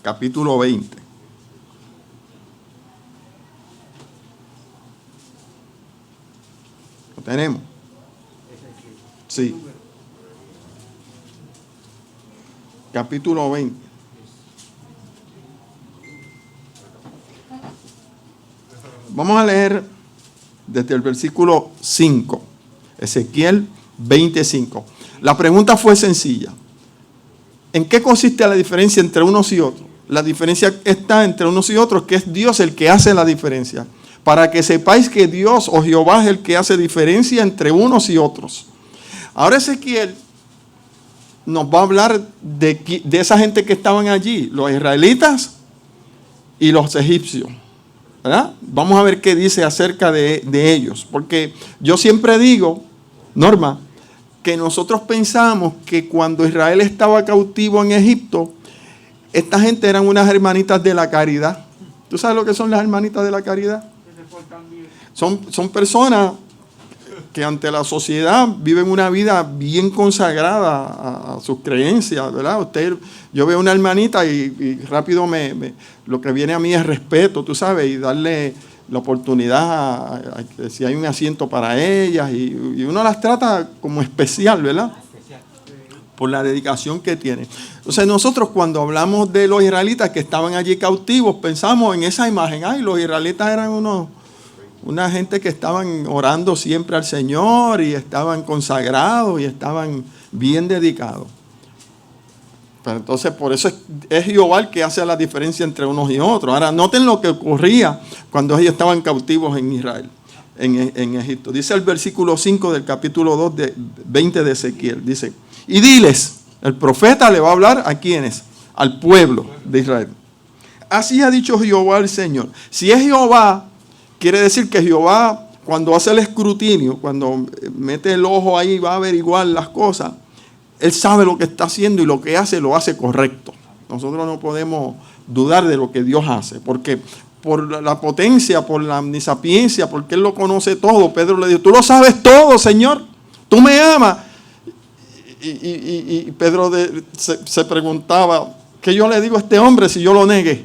Capítulo 20. ¿Lo tenemos? Sí. Capítulo 20. Vamos a leer desde el versículo 5. Ezequiel 25. La pregunta fue sencilla. ¿En qué consiste la diferencia entre unos y otros? La diferencia está entre unos y otros, que es Dios el que hace la diferencia. Para que sepáis que Dios o Jehová es el que hace diferencia entre unos y otros. Ahora Ezequiel nos va a hablar de esa gente que estaban allí, los israelitas y los egipcios, ¿verdad? Vamos a ver qué dice acerca de ellos. Porque yo siempre digo, Norma, que nosotros pensamos que cuando Israel estaba cautivo en Egipto, esta gente eran unas hermanitas de la caridad. ¿Tú sabes lo que son las hermanitas de la caridad? Son personas que ante la sociedad viven una vida bien consagrada a sus creencias, ¿verdad? Yo veo una hermanita y rápido lo que viene a mí es respeto, tú sabes, y darle la oportunidad si hay un asiento para ellas, y uno las trata como especial, ¿verdad? Por la dedicación que tienen. Entonces nosotros cuando hablamos de los israelitas que estaban allí cautivos, pensamos en esa imagen. Ay, los israelitas eran una gente que estaban orando siempre al Señor y estaban consagrados y estaban bien dedicados. Pero entonces por eso es Jehová el que hace la diferencia entre unos y otros. Ahora noten lo que ocurría cuando ellos estaban cautivos en Israel, en Egipto. Dice el versículo 5 del capítulo 2 de 20 de Ezequiel. Dice, y diles, el profeta le va a hablar a quiénes, al pueblo de Israel. Así ha dicho Jehová el Señor. Si es Jehová, quiere decir que Jehová, cuando hace el escrutinio, cuando mete el ojo ahí, va a averiguar las cosas, Él sabe lo que está haciendo y lo que hace, lo hace correcto. Nosotros no podemos dudar de lo que Dios hace, porque por la potencia, por la omnisapiencia, porque Él lo conoce todo. Pedro le dijo, tú lo sabes todo, Señor, tú me amas. Y Pedro se preguntaba, ¿qué yo le digo a este hombre si yo lo negué?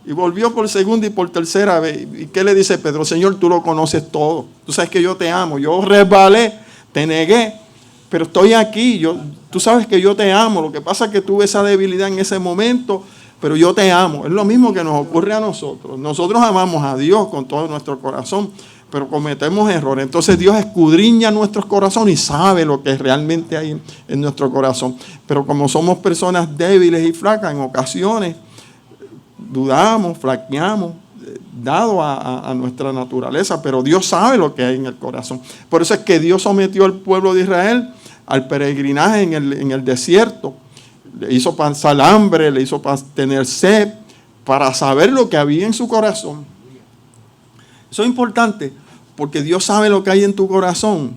Y volvió por segunda y por tercera vez. ¿Y qué le dice Pedro? Señor, tú lo conoces todo. Tú sabes que yo te amo. Yo resbalé, te negué, pero estoy aquí. Tú sabes que yo te amo. Lo que pasa es que tuve esa debilidad en ese momento, pero yo te amo. Es lo mismo que nos ocurre a nosotros. Nosotros amamos a Dios con todo nuestro corazón, pero cometemos errores. Entonces Dios escudriña nuestros corazones y sabe lo que realmente hay en nuestro corazón. Pero como somos personas débiles y flacas, en ocasiones dudamos, flaqueamos, dado a nuestra naturaleza, pero Dios sabe lo que hay en el corazón. Por eso es que Dios sometió al pueblo de Israel al peregrinaje en el desierto. Le hizo pasar hambre, le hizo tener sed, para saber lo que había en su corazón. Eso es importante, porque Dios sabe lo que hay en tu corazón.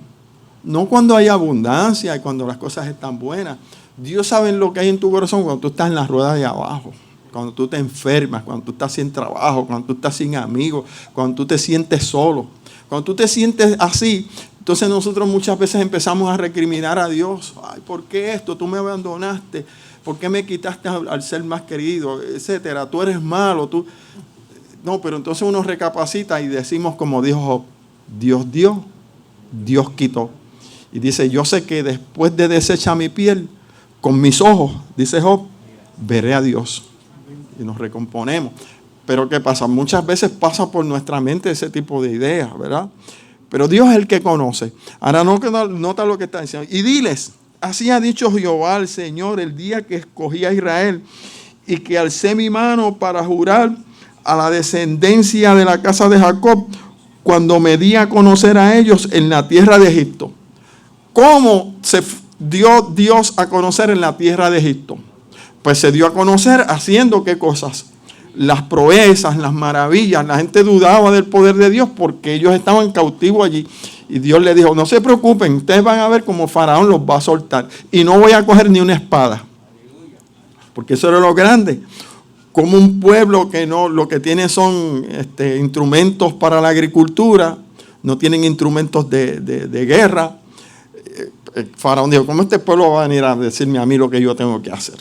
No cuando hay abundancia y cuando las cosas están buenas. Dios sabe lo que hay en tu corazón cuando tú estás en las ruedas de abajo. Cuando tú te enfermas, cuando tú estás sin trabajo, cuando tú estás sin amigos, cuando tú te sientes solo. Cuando tú te sientes así, entonces nosotros muchas veces empezamos a recriminar a Dios. Ay, ¿por qué esto? Tú me abandonaste. ¿Por qué me quitaste al ser más querido? Etcétera. Tú eres malo. No, pero entonces uno recapacita y decimos como dijo Job, Dios dio, Dios quitó. Y dice, yo sé que después de deshecha mi piel, con mis ojos, dice Job, veré a Dios. Y nos recomponemos. Pero ¿qué pasa? Muchas veces pasa por nuestra mente ese tipo de ideas, ¿verdad? Pero Dios es el que conoce. Ahora nota lo que está diciendo. Y diles, así ha dicho Jehová el Señor el día que escogí a Israel y que alcé mi mano para jurar a la descendencia de la casa de Jacob cuando me di a conocer a ellos en la tierra de Egipto. ¿Cómo se dio Dios a conocer en la tierra de Egipto? Pues se dio a conocer haciendo ¿qué cosas? Las proezas, las maravillas. La gente dudaba del poder de Dios porque ellos estaban cautivos allí. Y Dios le dijo, no se preocupen, ustedes van a ver cómo Faraón los va a soltar. Y no voy a coger ni una espada. Porque eso era lo grande. Como un pueblo que no, lo que tiene son instrumentos para la agricultura, no tienen instrumentos de guerra. Faraón dijo, ¿cómo este pueblo va a venir a decirme a mí lo que yo tengo que hacer?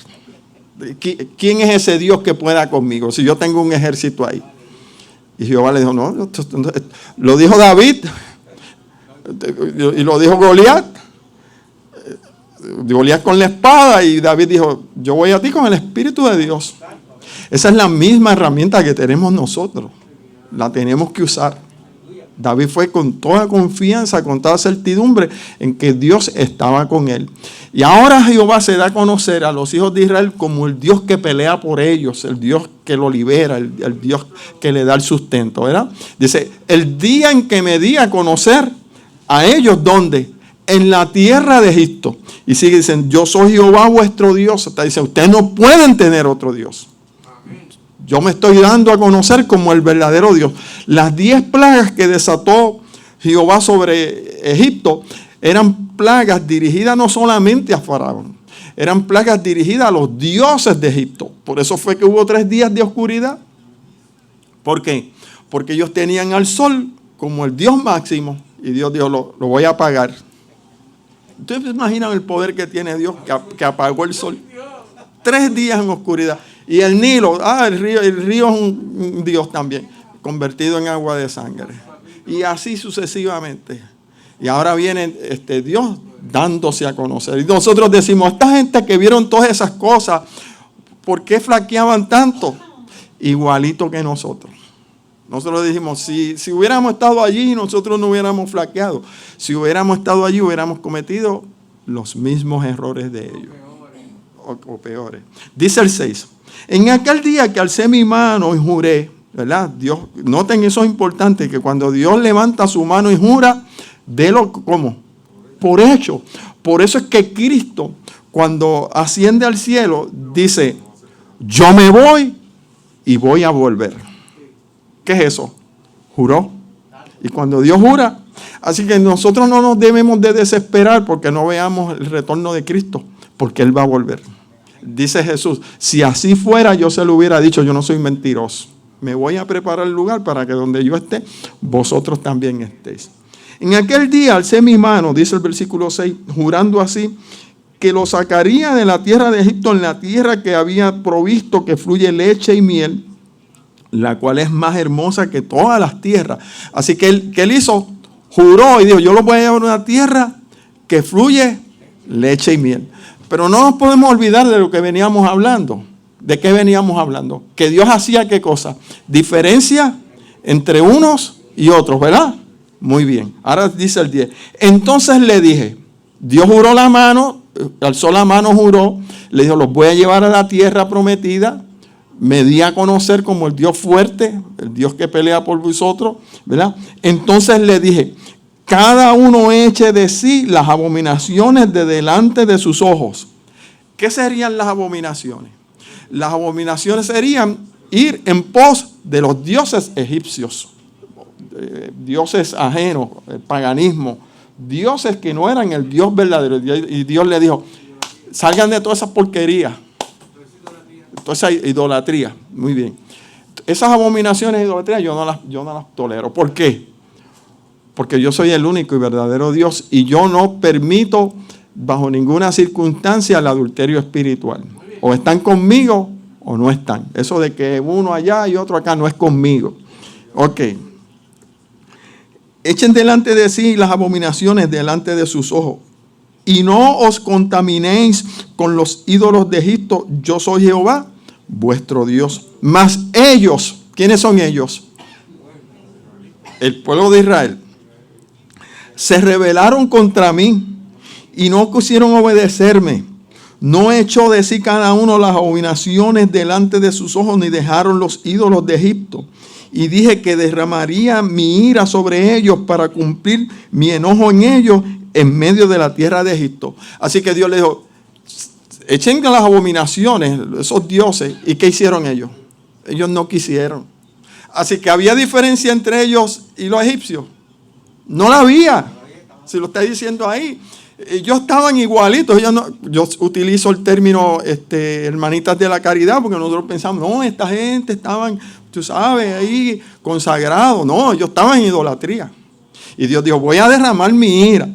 ¿Quién es ese Dios que pueda conmigo si yo tengo un ejército ahí? Y Jehová le dijo, no, lo dijo David y lo dijo Goliat. Goliat con la espada y David dijo, yo voy a ti con el Espíritu de Dios. Esa es la misma herramienta que tenemos nosotros. La tenemos que usar. David fue con toda confianza, con toda certidumbre en que Dios estaba con él. Y ahora Jehová se da a conocer a los hijos de Israel como el Dios que pelea por ellos, el Dios que lo libera, el Dios que le da el sustento, ¿verdad? Dice, el día en que me di a conocer a ellos, ¿dónde? En la tierra de Egipto. Y sigue diciendo, yo soy Jehová vuestro Dios. Está diciendo, ustedes no pueden tener otro Dios. Yo me estoy dando a conocer como el verdadero Dios. Las 10 plagas que desató Jehová sobre Egipto eran plagas dirigidas no solamente a Faraón, eran plagas dirigidas a los dioses de Egipto. Por eso fue que hubo 3 días de oscuridad. ¿Por qué? Porque ellos tenían al sol como el Dios máximo y Dios dijo, lo voy a apagar. ¿Ustedes se imaginan el poder que tiene Dios que apagó el sol? 3 días en oscuridad. Y el Nilo, el río es un Dios también, convertido en agua de sangre. Y así sucesivamente. Y ahora viene Dios dándose a conocer. Y nosotros decimos, esta gente que vieron todas esas cosas, ¿por qué flaqueaban tanto? Igualito que nosotros. Nosotros dijimos, si hubiéramos estado allí, nosotros no hubiéramos flaqueado. Si hubiéramos estado allí, hubiéramos cometido los mismos errores de ellos. O peores. Dice el 6. En aquel día que alcé mi mano y juré, ¿verdad? Dios, noten eso es importante, que cuando Dios levanta su mano y jura, délo como por hecho. Por eso es que Cristo, cuando asciende al cielo, dice, yo me voy y voy a volver. ¿Qué es eso? Juró. Y cuando Dios jura, así que nosotros no nos debemos de desesperar porque no veamos el retorno de Cristo, porque Él va a volver. Dice Jesús, si así fuera yo se lo hubiera dicho, yo no soy mentiroso. Me voy a preparar el lugar para que donde yo esté, vosotros también estéis. En aquel día alcé mi mano, dice el versículo 6, jurando así, que lo sacaría de la tierra de Egipto, en la tierra que había provisto, que fluye leche y miel, la cual es más hermosa que todas las tierras. Así que él hizo, juró y dijo, yo lo voy a llevar a una tierra que fluye leche y miel. Pero no nos podemos olvidar de lo que veníamos hablando. ¿De qué veníamos hablando? Que Dios hacía qué cosa. Diferencia entre unos y otros, ¿verdad? Muy bien. Ahora dice el 10. Entonces le dije, Dios juró la mano, alzó la mano, juró, le dijo, los voy a llevar a la tierra prometida. Me di a conocer como el Dios fuerte, el Dios que pelea por vosotros, ¿verdad? Entonces le dije, cada uno eche de sí las abominaciones de delante de sus ojos. ¿Qué serían las abominaciones? Las abominaciones serían ir en pos de los dioses egipcios, dioses ajenos, el paganismo, dioses que no eran el Dios verdadero. Y Dios le dijo, salgan de toda esa porquería, toda esa idolatría. Muy bien. Esas abominaciones de idolatría yo no las tolero. ¿Por qué? Porque yo soy el único y verdadero Dios y yo no permito bajo ninguna circunstancia el adulterio espiritual. O están conmigo o no están. Eso de que uno allá y otro acá no es conmigo. Ok. Echen delante de sí las abominaciones delante de sus ojos. Y no os contaminéis con los ídolos de Egipto. Yo soy Jehová, vuestro Dios. Mas ellos, ¿quiénes son ellos? El pueblo de Israel. Se rebelaron contra mí y no quisieron obedecerme. No echó de sí cada uno las abominaciones delante de sus ojos, ni dejaron los ídolos de Egipto. Y dije que derramaría mi ira sobre ellos para cumplir mi enojo en ellos en medio de la tierra de Egipto. Así que Dios le dijo, echen las abominaciones, esos dioses. ¿Y qué hicieron ellos? Ellos no quisieron. Así que había diferencia entre ellos y los egipcios. No la había. Si lo está diciendo ahí. Ellos estaban igualitos. Yo utilizo el término hermanitas de la caridad porque nosotros pensamos, no, esta gente estaban, tú sabes, ahí consagrados. No, ellos estaban en idolatría. Y Dios dijo, voy a derramar mi ira.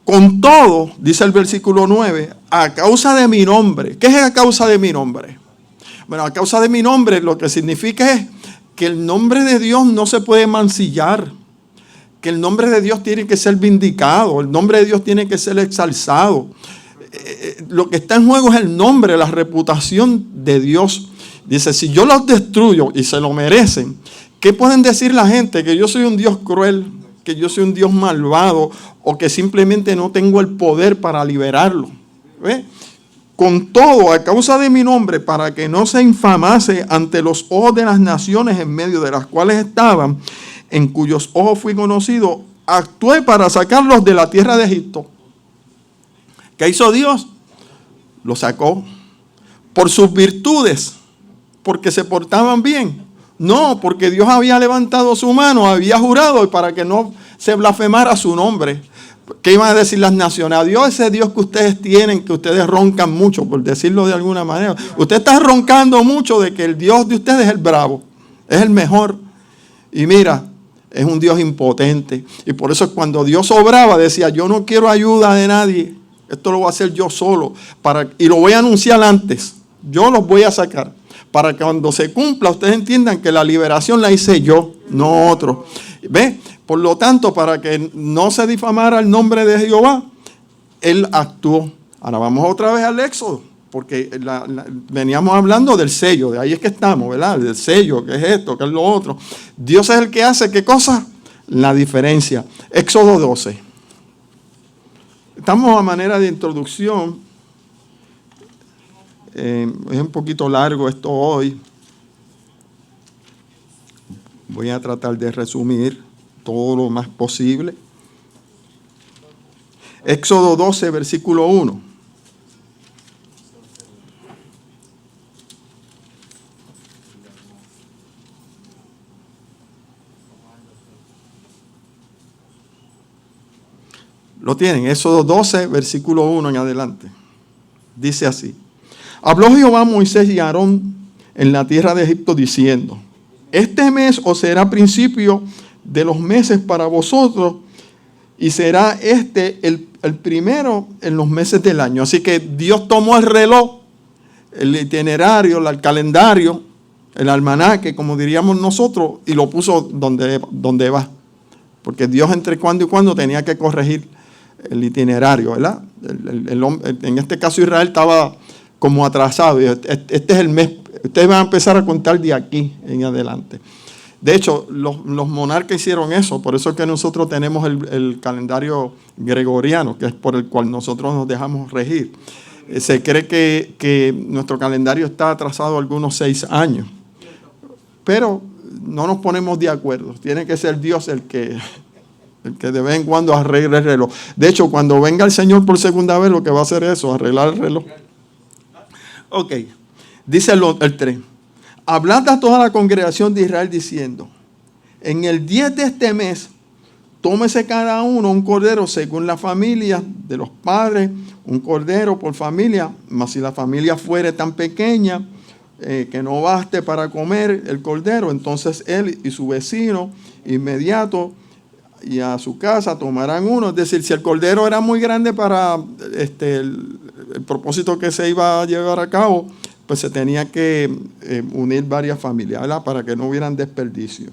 Con todo, dice el versículo 9, a causa de mi nombre. ¿Qué es a causa de mi nombre? Bueno, a causa de mi nombre lo que significa es que el nombre de Dios no se puede mancillar. Que el nombre de Dios tiene que ser vindicado, el nombre de Dios tiene que ser exalzado. Lo que está en juego es el nombre, la reputación de Dios. Dice, si yo los destruyo y se lo merecen, ¿qué pueden decir la gente? Que yo soy un Dios cruel, que yo soy un Dios malvado o que simplemente no tengo el poder para liberarlo. ¿Ve? Con todo, a causa de mi nombre, para que no se infamase ante los ojos de las naciones en medio de las cuales estaban, en cuyos ojos fui conocido, actué para sacarlos de la tierra de Egipto. ¿Qué hizo Dios? Los sacó por sus virtudes, porque se portaban bien. No, porque Dios había levantado su mano, había jurado para que no se blasfemara su nombre. ¿Qué iban a decir las naciones? Adiós ese Dios que ustedes tienen, que ustedes roncan mucho, por decirlo de alguna manera. Usted está roncando mucho de que el Dios de ustedes es el bravo, es el mejor. Y mira, es un Dios impotente. Y por eso cuando Dios obraba decía, yo no quiero ayuda de nadie. Esto lo voy a hacer yo solo. Y lo voy a anunciar antes. Yo los voy a sacar. Para que cuando se cumpla ustedes entiendan que la liberación la hice yo, no otro. ¿Ve? Por lo tanto, para que no se difamara el nombre de Jehová, Él actuó. Ahora vamos otra vez al Éxodo. Porque veníamos hablando del sello, de ahí es que estamos, ¿verdad? Del sello, ¿qué es esto? ¿Qué es lo otro? Dios es el que hace, ¿qué cosa? La diferencia. Éxodo 12. Estamos a manera de introducción. Es un poquito largo esto hoy. Voy a tratar de resumir todo lo más posible. Éxodo 12, versículo 1. Lo tienen, Éxodo 12, versículo 1 en adelante. Dice así. Habló Jehová a Moisés y a Aarón en la tierra de Egipto diciendo, este mes os será principio de los meses para vosotros y será el primero en los meses del año. Así que Dios tomó el reloj, el itinerario, el calendario, el almanaque, como diríamos nosotros, y lo puso donde va. Porque Dios entre cuando y cuando tenía que corregir el itinerario, ¿verdad? En este caso Israel estaba como atrasado. Este es el mes. Ustedes van a empezar a contar de aquí en adelante. De hecho, los monarcas hicieron eso. Por eso es que nosotros tenemos el calendario gregoriano, que es por el cual nosotros nos dejamos regir. Se cree que nuestro calendario está atrasado algunos 6 años. Pero no nos ponemos de acuerdo. Tiene que ser Dios el que de vez en cuando arregle el reloj. De hecho, cuando venga el Señor por segunda vez, lo que va a hacer es eso, arreglar el reloj. Ok, dice el 3. Hablad a toda la congregación de Israel diciendo, en el 10 de este mes, tómese cada uno un cordero según la familia de los padres, un cordero por familia, mas si la familia fuere tan pequeña que no baste para comer el cordero, entonces él y su vecino inmediato y a su casa tomarán uno. Es decir, si el cordero era muy grande para el propósito que se iba a llevar a cabo, pues se tenía que unir varias familias, ¿verdad? Para que no hubieran desperdicio.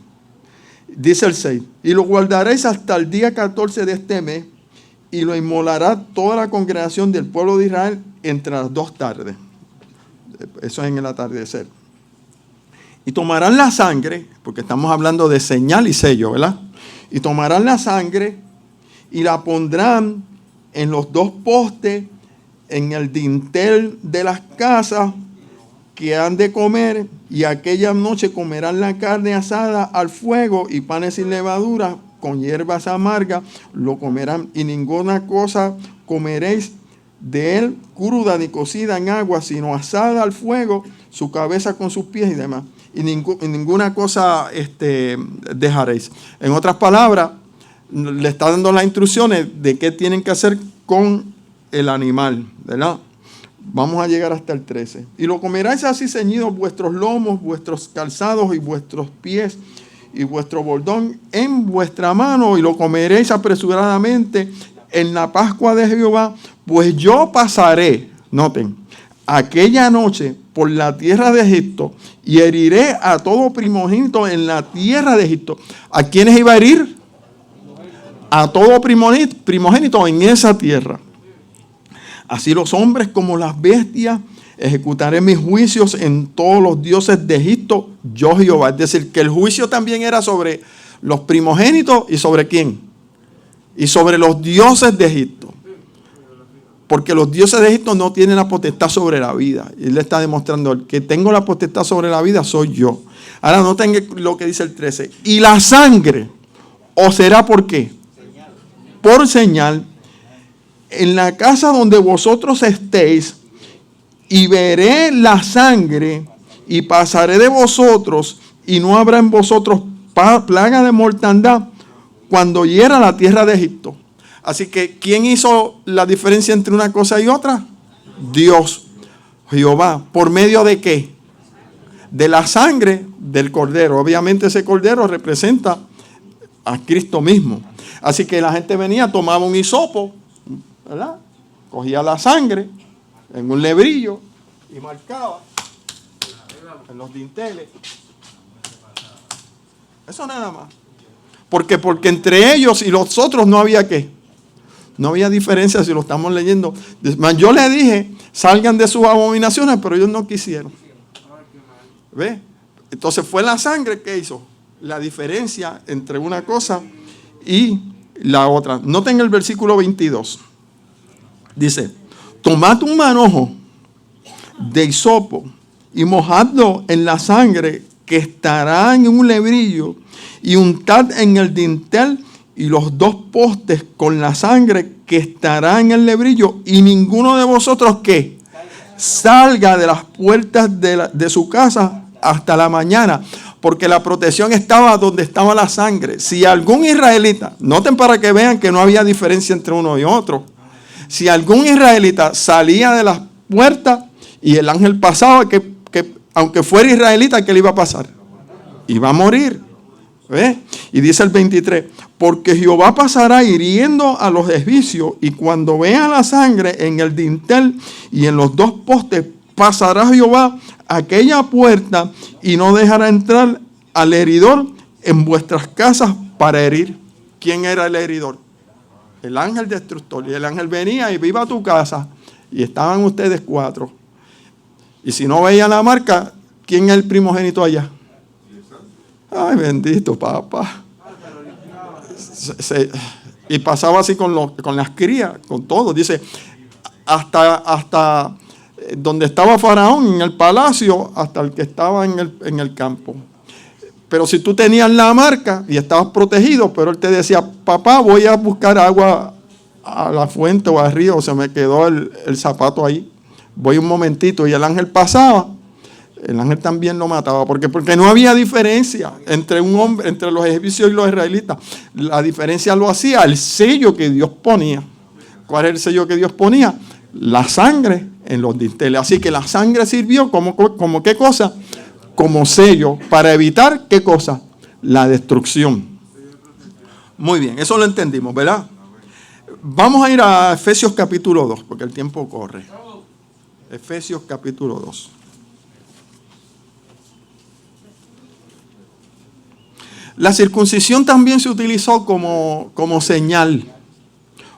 Dice el 6, y lo guardaréis hasta el día 14 de este mes, y lo inmolará toda la congregación del pueblo de Israel entre las 2 tardes. Eso es en el atardecer. Y tomarán la sangre, porque estamos hablando de señal y sello, ¿verdad? Y tomarán la sangre y la pondrán en los 2 postes, en el dintel de las casas que han de comer, y aquella noche comerán la carne asada al fuego y panes sin levadura con hierbas amargas, lo comerán, y ninguna cosa comeréis de él cruda ni cocida en agua, sino asada al fuego, su cabeza con sus pies y demás. Y ninguna cosa dejaréis. En otras palabras, le está dando las instrucciones de qué tienen que hacer con el animal, ¿verdad? Vamos a llegar hasta el 13. Y lo comeráis así ceñidos vuestros lomos, vuestros calzados y vuestros pies y vuestro bordón en vuestra mano, y lo comeréis apresuradamente en la Pascua de Jehová, pues yo pasaré, noten, aquella noche por la tierra de Egipto y heriré a todo primogénito en la tierra de Egipto. ¿A quiénes iba a herir? A todo primogénito en esa tierra. Así los hombres como las bestias, ejecutaré mis juicios en todos los dioses de Egipto, yo Jehová. Es decir, que el juicio también era sobre los primogénitos y sobre quién. Y sobre los dioses de Egipto. Porque los dioses de Egipto no tienen la potestad sobre la vida. Y él le está demostrando, el que tengo la potestad sobre la vida soy yo. Ahora noten lo que dice el 13. Y la sangre os será ¿por qué? Por señal en la casa donde vosotros estéis, y veré la sangre y pasaré de vosotros, y no habrá en vosotros plaga de mortandad cuando hiera la tierra de Egipto. Así que, ¿quién hizo la diferencia entre una cosa y otra? Dios, Jehová. ¿Por medio de qué? De la sangre del cordero. Obviamente ese cordero representa a Cristo mismo. Así que la gente venía, tomaba un hisopo, ¿verdad? Cogía la sangre en un lebrillo y marcaba en los dinteles. Eso nada más. ¿Por qué? Porque entre ellos y los otros no había ¿qué? No había diferencia si lo estamos leyendo. Yo le dije, salgan de sus abominaciones, pero ellos no quisieron. ¿Ve? Entonces fue la sangre que hizo la diferencia entre una cosa y la otra. Noten el versículo 22. Dice, tomad un manojo de hisopo y mojadlo en la sangre que estará en un lebrillo, y untad en el dintel y los dos postes con la sangre que estará en el lebrillo, y ninguno de vosotros que salga de las puertas de su casa hasta la mañana, porque la protección estaba donde estaba la sangre. Si algún israelita, noten para que vean que no había diferencia entre uno y otro, si algún israelita salía de las puertas y el ángel pasaba, que aunque fuera israelita, ¿qué le iba a pasar? Iba a morir. ¿Ve? Y dice el 23, porque Jehová pasará hiriendo a los egipcios, y cuando vea la sangre en el dintel y en los dos postes, pasará Jehová aquella puerta y no dejará entrar al heridor en vuestras casas para herir. ¿Quién era el heridor? El ángel destructor. Y el ángel venía y iba a tu casa y estaban ustedes 4. Y si no veían la marca, ¿quién es el primogénito allá? Ay, bendito papá. Y pasaba así con las crías, con todo. Dice, hasta donde estaba Faraón en el palacio, hasta el que estaba en el campo. Pero si tú tenías la marca y estabas protegido, pero él te decía, papá, voy a buscar agua a la fuente o al río, se me quedó el zapato ahí, voy un momentito, y el ángel pasaba, el ángel también lo mataba. Porque no había diferencia entre un hombre, entre los egipcios y los israelitas. La diferencia lo hacía el sello que Dios ponía. ¿Cuál es el sello que Dios ponía? La sangre en los dinteles. Así que la sangre sirvió como ¿qué cosa? Como sello para evitar ¿qué cosa? La destrucción. Muy bien, eso lo entendimos, ¿verdad? Vamos a ir a Efesios capítulo 2, porque el tiempo corre. Efesios capítulo 2. La circuncisión también se utilizó como señal,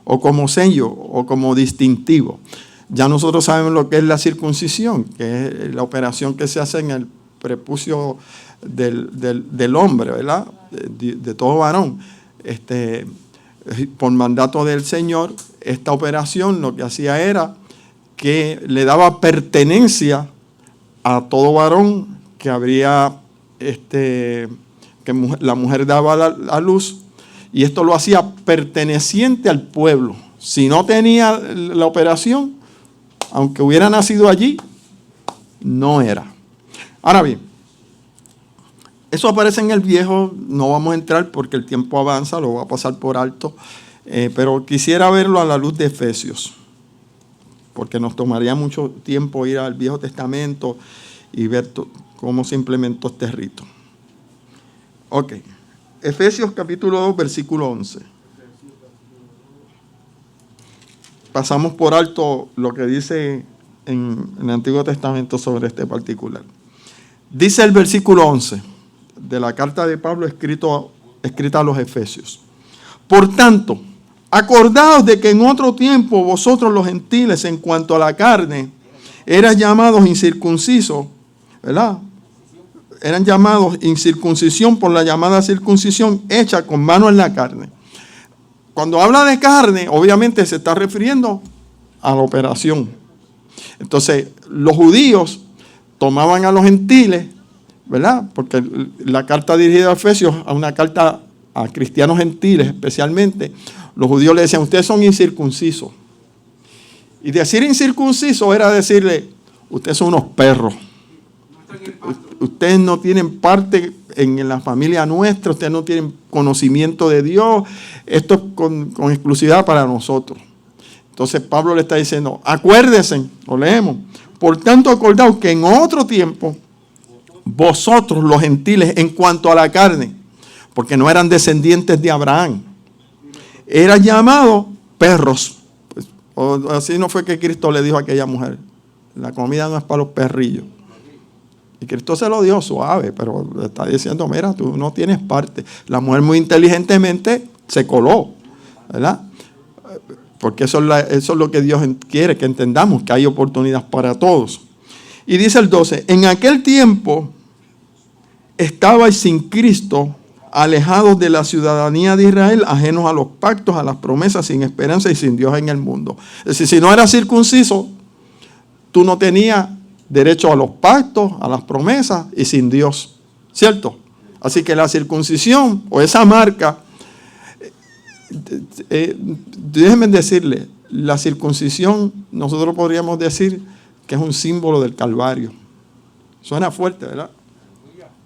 o como sello, o como distintivo. Ya nosotros sabemos lo que es la circuncisión, que es la operación que se hace en el prepucio del hombre, ¿verdad? De todo varón. Por mandato del Señor, esta operación lo que hacía era que le daba pertenencia a todo varón que habría que la mujer daba a luz, y esto lo hacía perteneciente al pueblo. Si no tenía la operación, aunque hubiera nacido allí, no era. Ahora bien, Eso aparece en el Viejo, no vamos a entrar porque el tiempo avanza, lo voy a pasar por alto, pero quisiera verlo a la luz de Efesios, porque nos tomaría mucho tiempo ir al Viejo Testamento y ver cómo se implementó este rito. Ok, Efesios capítulo 2, versículo 11. Pasamos por alto lo que dice en el Antiguo Testamento sobre este particular. Dice el versículo 11 de la carta de Pablo escrita a los Efesios. Por tanto, acordaos de que en otro tiempo vosotros los gentiles en cuanto a la carne eran llamados incircuncisos, ¿verdad? Eran llamados incircuncisión por la llamada circuncisión hecha con mano en la carne. Cuando habla de carne, obviamente se está refiriendo a la operación. Entonces, los judíos tomaban a los gentiles, ¿verdad? Porque la carta dirigida a Efesios, a una carta a cristianos gentiles especialmente, los judíos le decían, ustedes son incircuncisos. Y decir incircunciso era decirle, ustedes son unos perros. Ustedes no tienen parte en la familia nuestra, ustedes no tienen conocimiento de Dios, esto es con exclusividad para nosotros. Entonces Pablo le está diciendo, acuérdense, lo leemos, por tanto acordaos que en otro tiempo, vosotros los gentiles en cuanto a la carne, porque no eran descendientes de Abraham, eran llamados perros. Pues, o así no fue que Cristo le dijo a aquella mujer, la comida no es para los perrillos. Y Cristo se lo dio suave, pero le está diciendo, mira, tú no tienes parte. La mujer muy inteligentemente se coló, ¿verdad? Porque eso es lo que Dios quiere, que entendamos que hay oportunidad para todos. Y dice el 12, en aquel tiempo estabais sin Cristo, alejados de la ciudadanía de Israel, ajenos a los pactos, a las promesas, sin esperanza y sin Dios en el mundo. Es decir, si no eras circunciso, tú no tenías derecho a los pactos, a las promesas y sin Dios, ¿cierto? Así que la circuncisión o esa marca, déjenme decirle, la circuncisión nosotros podríamos decir que es un símbolo del Calvario. Suena fuerte, ¿verdad?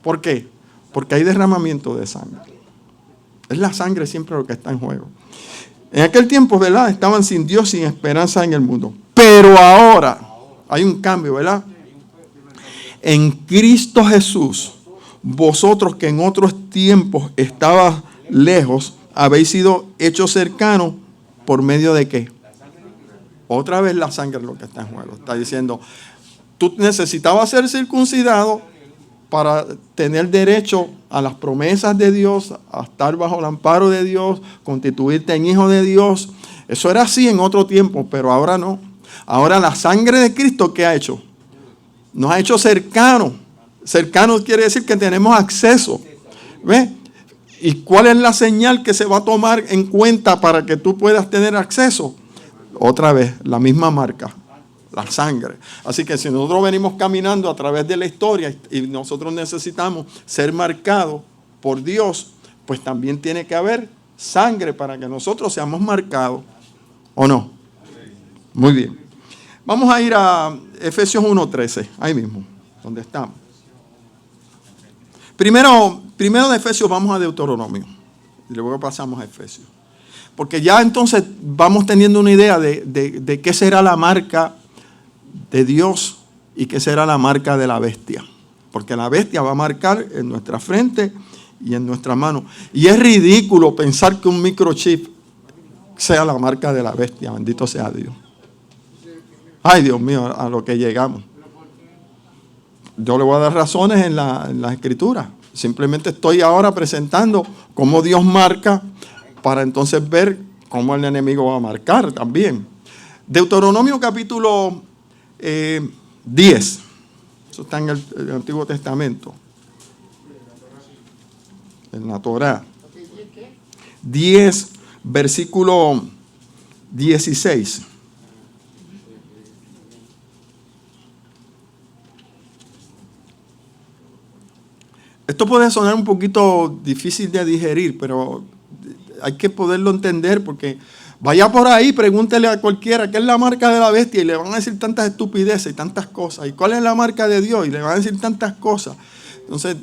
¿Por qué? Porque hay derramamiento de sangre. Es la sangre siempre lo que está en juego. En aquel tiempo, ¿verdad? Estaban sin Dios, sin esperanza en el mundo. Pero ahora hay un cambio, ¿verdad? En Cristo Jesús, vosotros que en otros tiempos estabas lejos, habéis sido hechos cercanos por medio de ¿qué? Otra vez la sangre es lo que está en juego. Está diciendo, tú necesitabas ser circuncidado para tener derecho a las promesas de Dios, a estar bajo el amparo de Dios, constituirte en hijo de Dios. Eso era así en otro tiempo, pero ahora no. Ahora la sangre de Cristo, ¿qué ha hecho? Nos ha hecho cercanos. Cercanos quiere decir que tenemos acceso. ¿Ves? ¿Y cuál es la señal que se va a tomar en cuenta para que tú puedas tener acceso? Otra vez, la misma marca, la sangre. Así que si nosotros venimos caminando a través de la historia y nosotros necesitamos ser marcados por Dios, pues también tiene que haber sangre para que nosotros seamos marcados. ¿O no? Muy bien. Vamos a ir a Efesios 1:13, ahí mismo, donde estamos. Primero de Efesios vamos a Deuteronomio y luego pasamos a Efesios. Porque ya entonces vamos teniendo una idea de qué será la marca de Dios y qué será la marca de la bestia. Porque la bestia va a marcar en nuestra frente y en nuestra mano. Y es ridículo pensar que un microchip sea la marca de la bestia. Bendito sea Dios. Ay, Dios mío, a lo que llegamos. Yo le voy a dar razones en la escritura. Simplemente estoy ahora presentando cómo Dios marca para entonces ver cómo el enemigo va a marcar también. Deuteronomio capítulo 10. Eso está en el Antiguo Testamento. En la Torá. 10, versículo 16. Esto puede sonar un poquito difícil de digerir, pero hay que poderlo entender porque vaya por ahí, pregúntele a cualquiera qué es la marca de la bestia y le van a decir tantas estupideces y tantas cosas. ¿Y cuál es la marca de Dios? Y le van a decir tantas cosas. Entonces,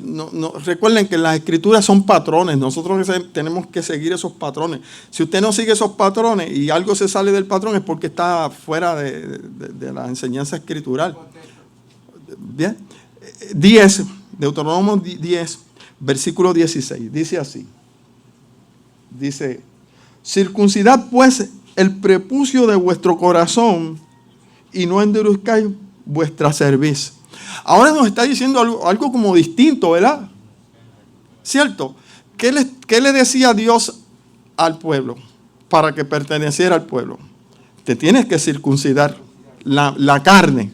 recuerden que las escrituras son patrones. Nosotros tenemos que seguir esos patrones. Si usted no sigue esos patrones y algo se sale del patrón es porque está fuera de la enseñanza escritural. Bien. 10, Deuteronomio 10, versículo 16. Dice así. Dice, circuncidad pues el prepucio de vuestro corazón y no endurezcáis vuestra cerviz. Ahora nos está diciendo algo como distinto, ¿verdad? ¿Cierto? ¿Qué le decía Dios al pueblo para que perteneciera al pueblo? Te tienes que circuncidar la carne.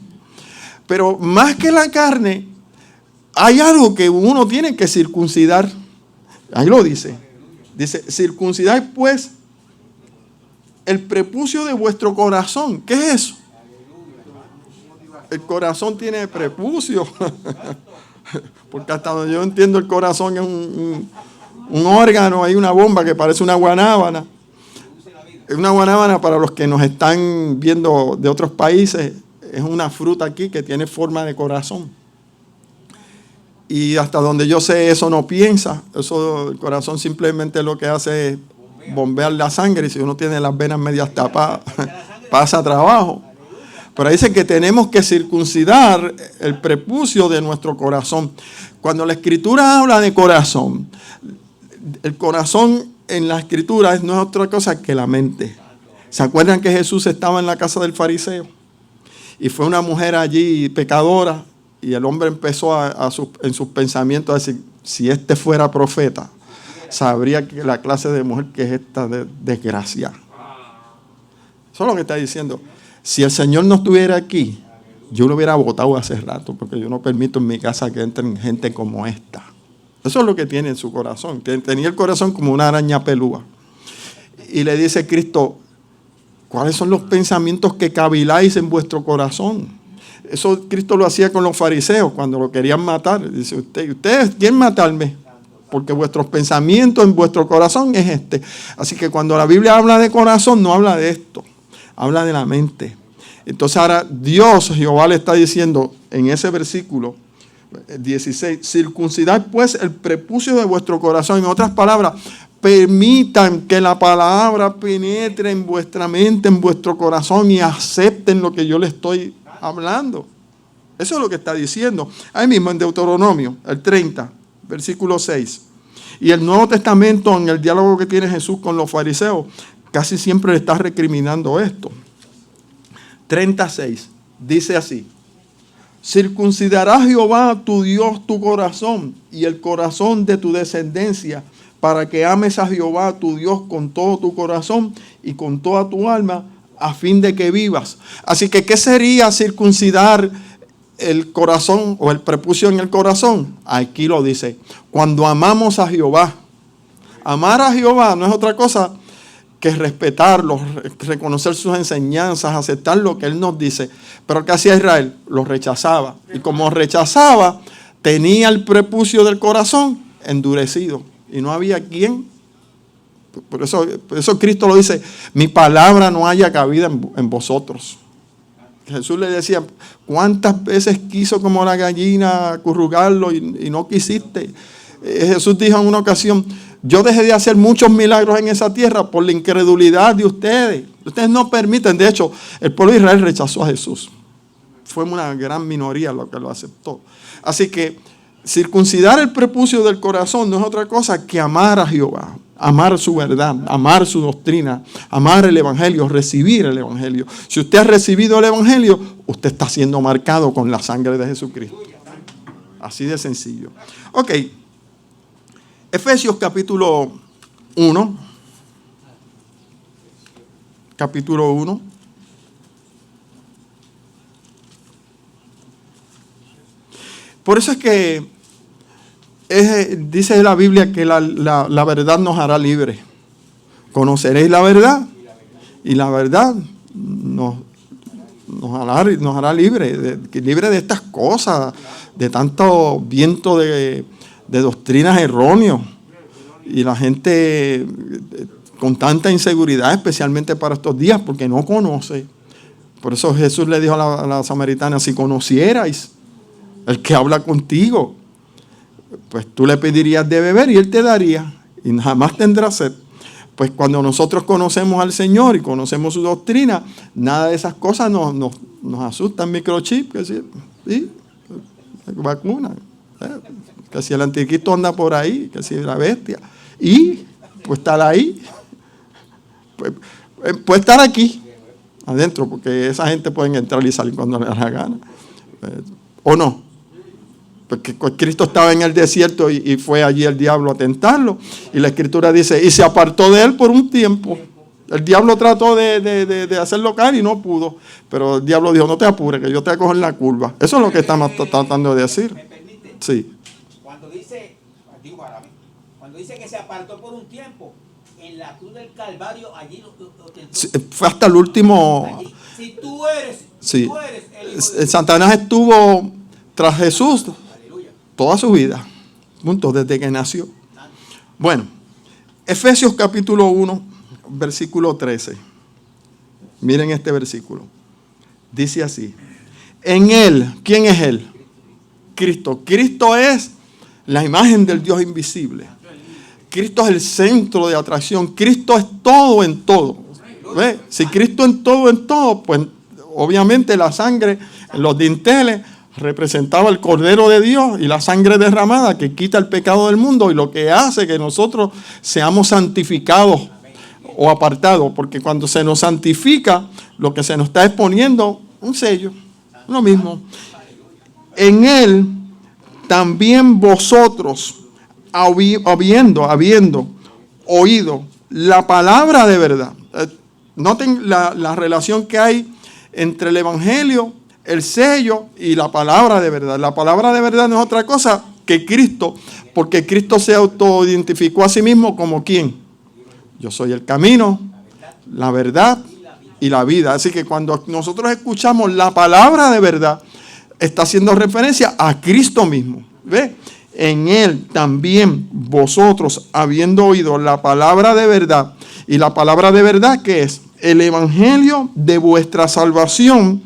Pero más que la carne, hay algo que uno tiene que circuncidar. Ahí lo dice. Dice, circuncidad pues el prepucio de vuestro corazón. ¿Qué es eso? El corazón tiene prepucio. Porque hasta donde yo entiendo el corazón es un órgano, hay una bomba que parece una guanábana. Una guanábana, para los que nos están viendo de otros países, es una fruta aquí que tiene forma de corazón. Y hasta donde yo sé, eso no piensa. El corazón simplemente lo que hace es bombear la sangre. Y si uno tiene las venas medias tapadas, pasa trabajo. Pero dice que tenemos que circuncidar el prepucio de nuestro corazón. Cuando la Escritura habla de corazón, el corazón en la Escritura no es otra cosa que la mente. ¿Se acuerdan que Jesús estaba en la casa del fariseo? Y fue una mujer allí pecadora y el hombre empezó en sus pensamientos a decir, si este fuera profeta, sabría que la clase de mujer que es esta desgracia. Eso es lo que está diciendo. Si el Señor no estuviera aquí, yo lo hubiera votado hace rato, porque yo no permito en mi casa que entren gente como esta. Eso es lo que tiene en su corazón. Tenía el corazón como una araña pelúa. Y le dice Cristo, ¿cuáles son los pensamientos que caviláis en vuestro corazón? Eso Cristo lo hacía con los fariseos cuando lo querían matar. Dice, ustedes quieren matarme, porque vuestros pensamientos en vuestro corazón es este. Así que cuando la Biblia habla de corazón, no habla de esto. Habla de la mente. Entonces ahora Dios, Jehová, le está diciendo en ese versículo 16, circuncidad pues el prepucio de vuestro corazón. En otras palabras, permitan que la palabra penetre en vuestra mente, en vuestro corazón y acepten lo que yo les estoy hablando. Eso es lo que está diciendo. Ahí mismo en Deuteronomio, el 30, versículo 6. Y el Nuevo Testamento, en el diálogo que tiene Jesús con los fariseos, casi siempre le está recriminando esto. 36, dice así. Circuncidará Jehová tu Dios tu corazón y el corazón de tu descendencia, para que ames a Jehová tu Dios con todo tu corazón y con toda tu alma, a fin de que vivas. Así que, ¿qué sería circuncidar el corazón o el prepucio en el corazón? Aquí lo dice, cuando amamos a Jehová. Amar a Jehová no es otra cosa que respetarlo, reconocer sus enseñanzas, aceptar lo que Él nos dice. Pero ¿qué hacía Israel? Lo rechazaba. Y como rechazaba, tenía el prepucio del corazón endurecido. Y no había quien. Por eso Cristo lo dice, mi palabra no haya cabida en vosotros. Jesús le decía, ¿cuántas veces quiso como la gallina acurrucarlo y no quisiste? Jesús dijo en una ocasión, yo dejé de hacer muchos milagros en esa tierra por la incredulidad de ustedes. Ustedes no permiten. De hecho, el pueblo de Israel rechazó a Jesús. Fue una gran minoría lo que lo aceptó. Así que circuncidar el prepucio del corazón no es otra cosa que amar a Jehová, amar su verdad, amar su doctrina, amar el Evangelio, recibir el Evangelio. Si usted ha recibido el Evangelio, usted está siendo marcado con la sangre de Jesucristo. Así de sencillo. Ok. Efesios capítulo 1. Capítulo 1. Por eso es que dice la Biblia que la verdad nos hará libres. Conoceréis la verdad y la verdad nos hará libres de estas cosas, de tanto viento de doctrinas erróneas y la gente con tanta inseguridad, especialmente para estos días, porque no conoce. Por eso Jesús le dijo a la samaritana, si conocierais el que habla contigo, pues tú le pedirías de beber y Él te daría, y jamás tendrás sed. Pues cuando nosotros conocemos al Señor y conocemos su doctrina, nada de esas cosas nos asustan. Microchip, que si vacuna, que si el anticristo anda por ahí, que si la bestia, y pues estar ahí, pues, puede estar aquí adentro, porque esa gente puede entrar y salir cuando le da la gana, o no, porque Cristo estaba en el desierto y fue allí el diablo a tentarlo, y la Escritura dice, y se apartó de él por un tiempo. El diablo trató de hacerlo caer y no pudo, pero el diablo dijo, no te apures, que yo te voy a coger la curva. Eso es lo que estamos tratando de decir. ¿Me permite? Sí. Cuando dice, digo para mí, cuando dice que se apartó por un tiempo, en la cruz del Calvario, allí lo tentó. Sí, fue hasta el último. Allí. Si tú eres, Sí. tú eres el hijo de Satanás estuvo tras Jesús Aleluya. toda su vida, punto, desde que nació. Bueno, Efesios capítulo 1, versículo 13. Miren este versículo. Dice así: en Él, ¿quién es Él? Cristo. Cristo es la imagen del Dios invisible. Cristo es el centro de atracción. Cristo es todo en todo. ¿Ve? Si Cristo en todo, pues obviamente la sangre, los dinteles, representaba el Cordero de Dios y la sangre derramada que quita el pecado del mundo y lo que hace que nosotros seamos santificados o apartados, porque cuando se nos santifica, lo que se nos está exponiendo, un sello, lo mismo. En Él también vosotros, habiendo oído la palabra de verdad. Noten la relación que hay entre el Evangelio, el sello y la palabra de verdad. La palabra de verdad no es otra cosa que Cristo, porque Cristo se autoidentificó a sí mismo como ¿quién? Yo soy el camino, la verdad y la vida. Así que cuando nosotros escuchamos la palabra de verdad, está haciendo referencia a Cristo mismo. ¿Ve? En Él también vosotros, habiendo oído la palabra de verdad, y la palabra de verdad que es el evangelio de vuestra salvación,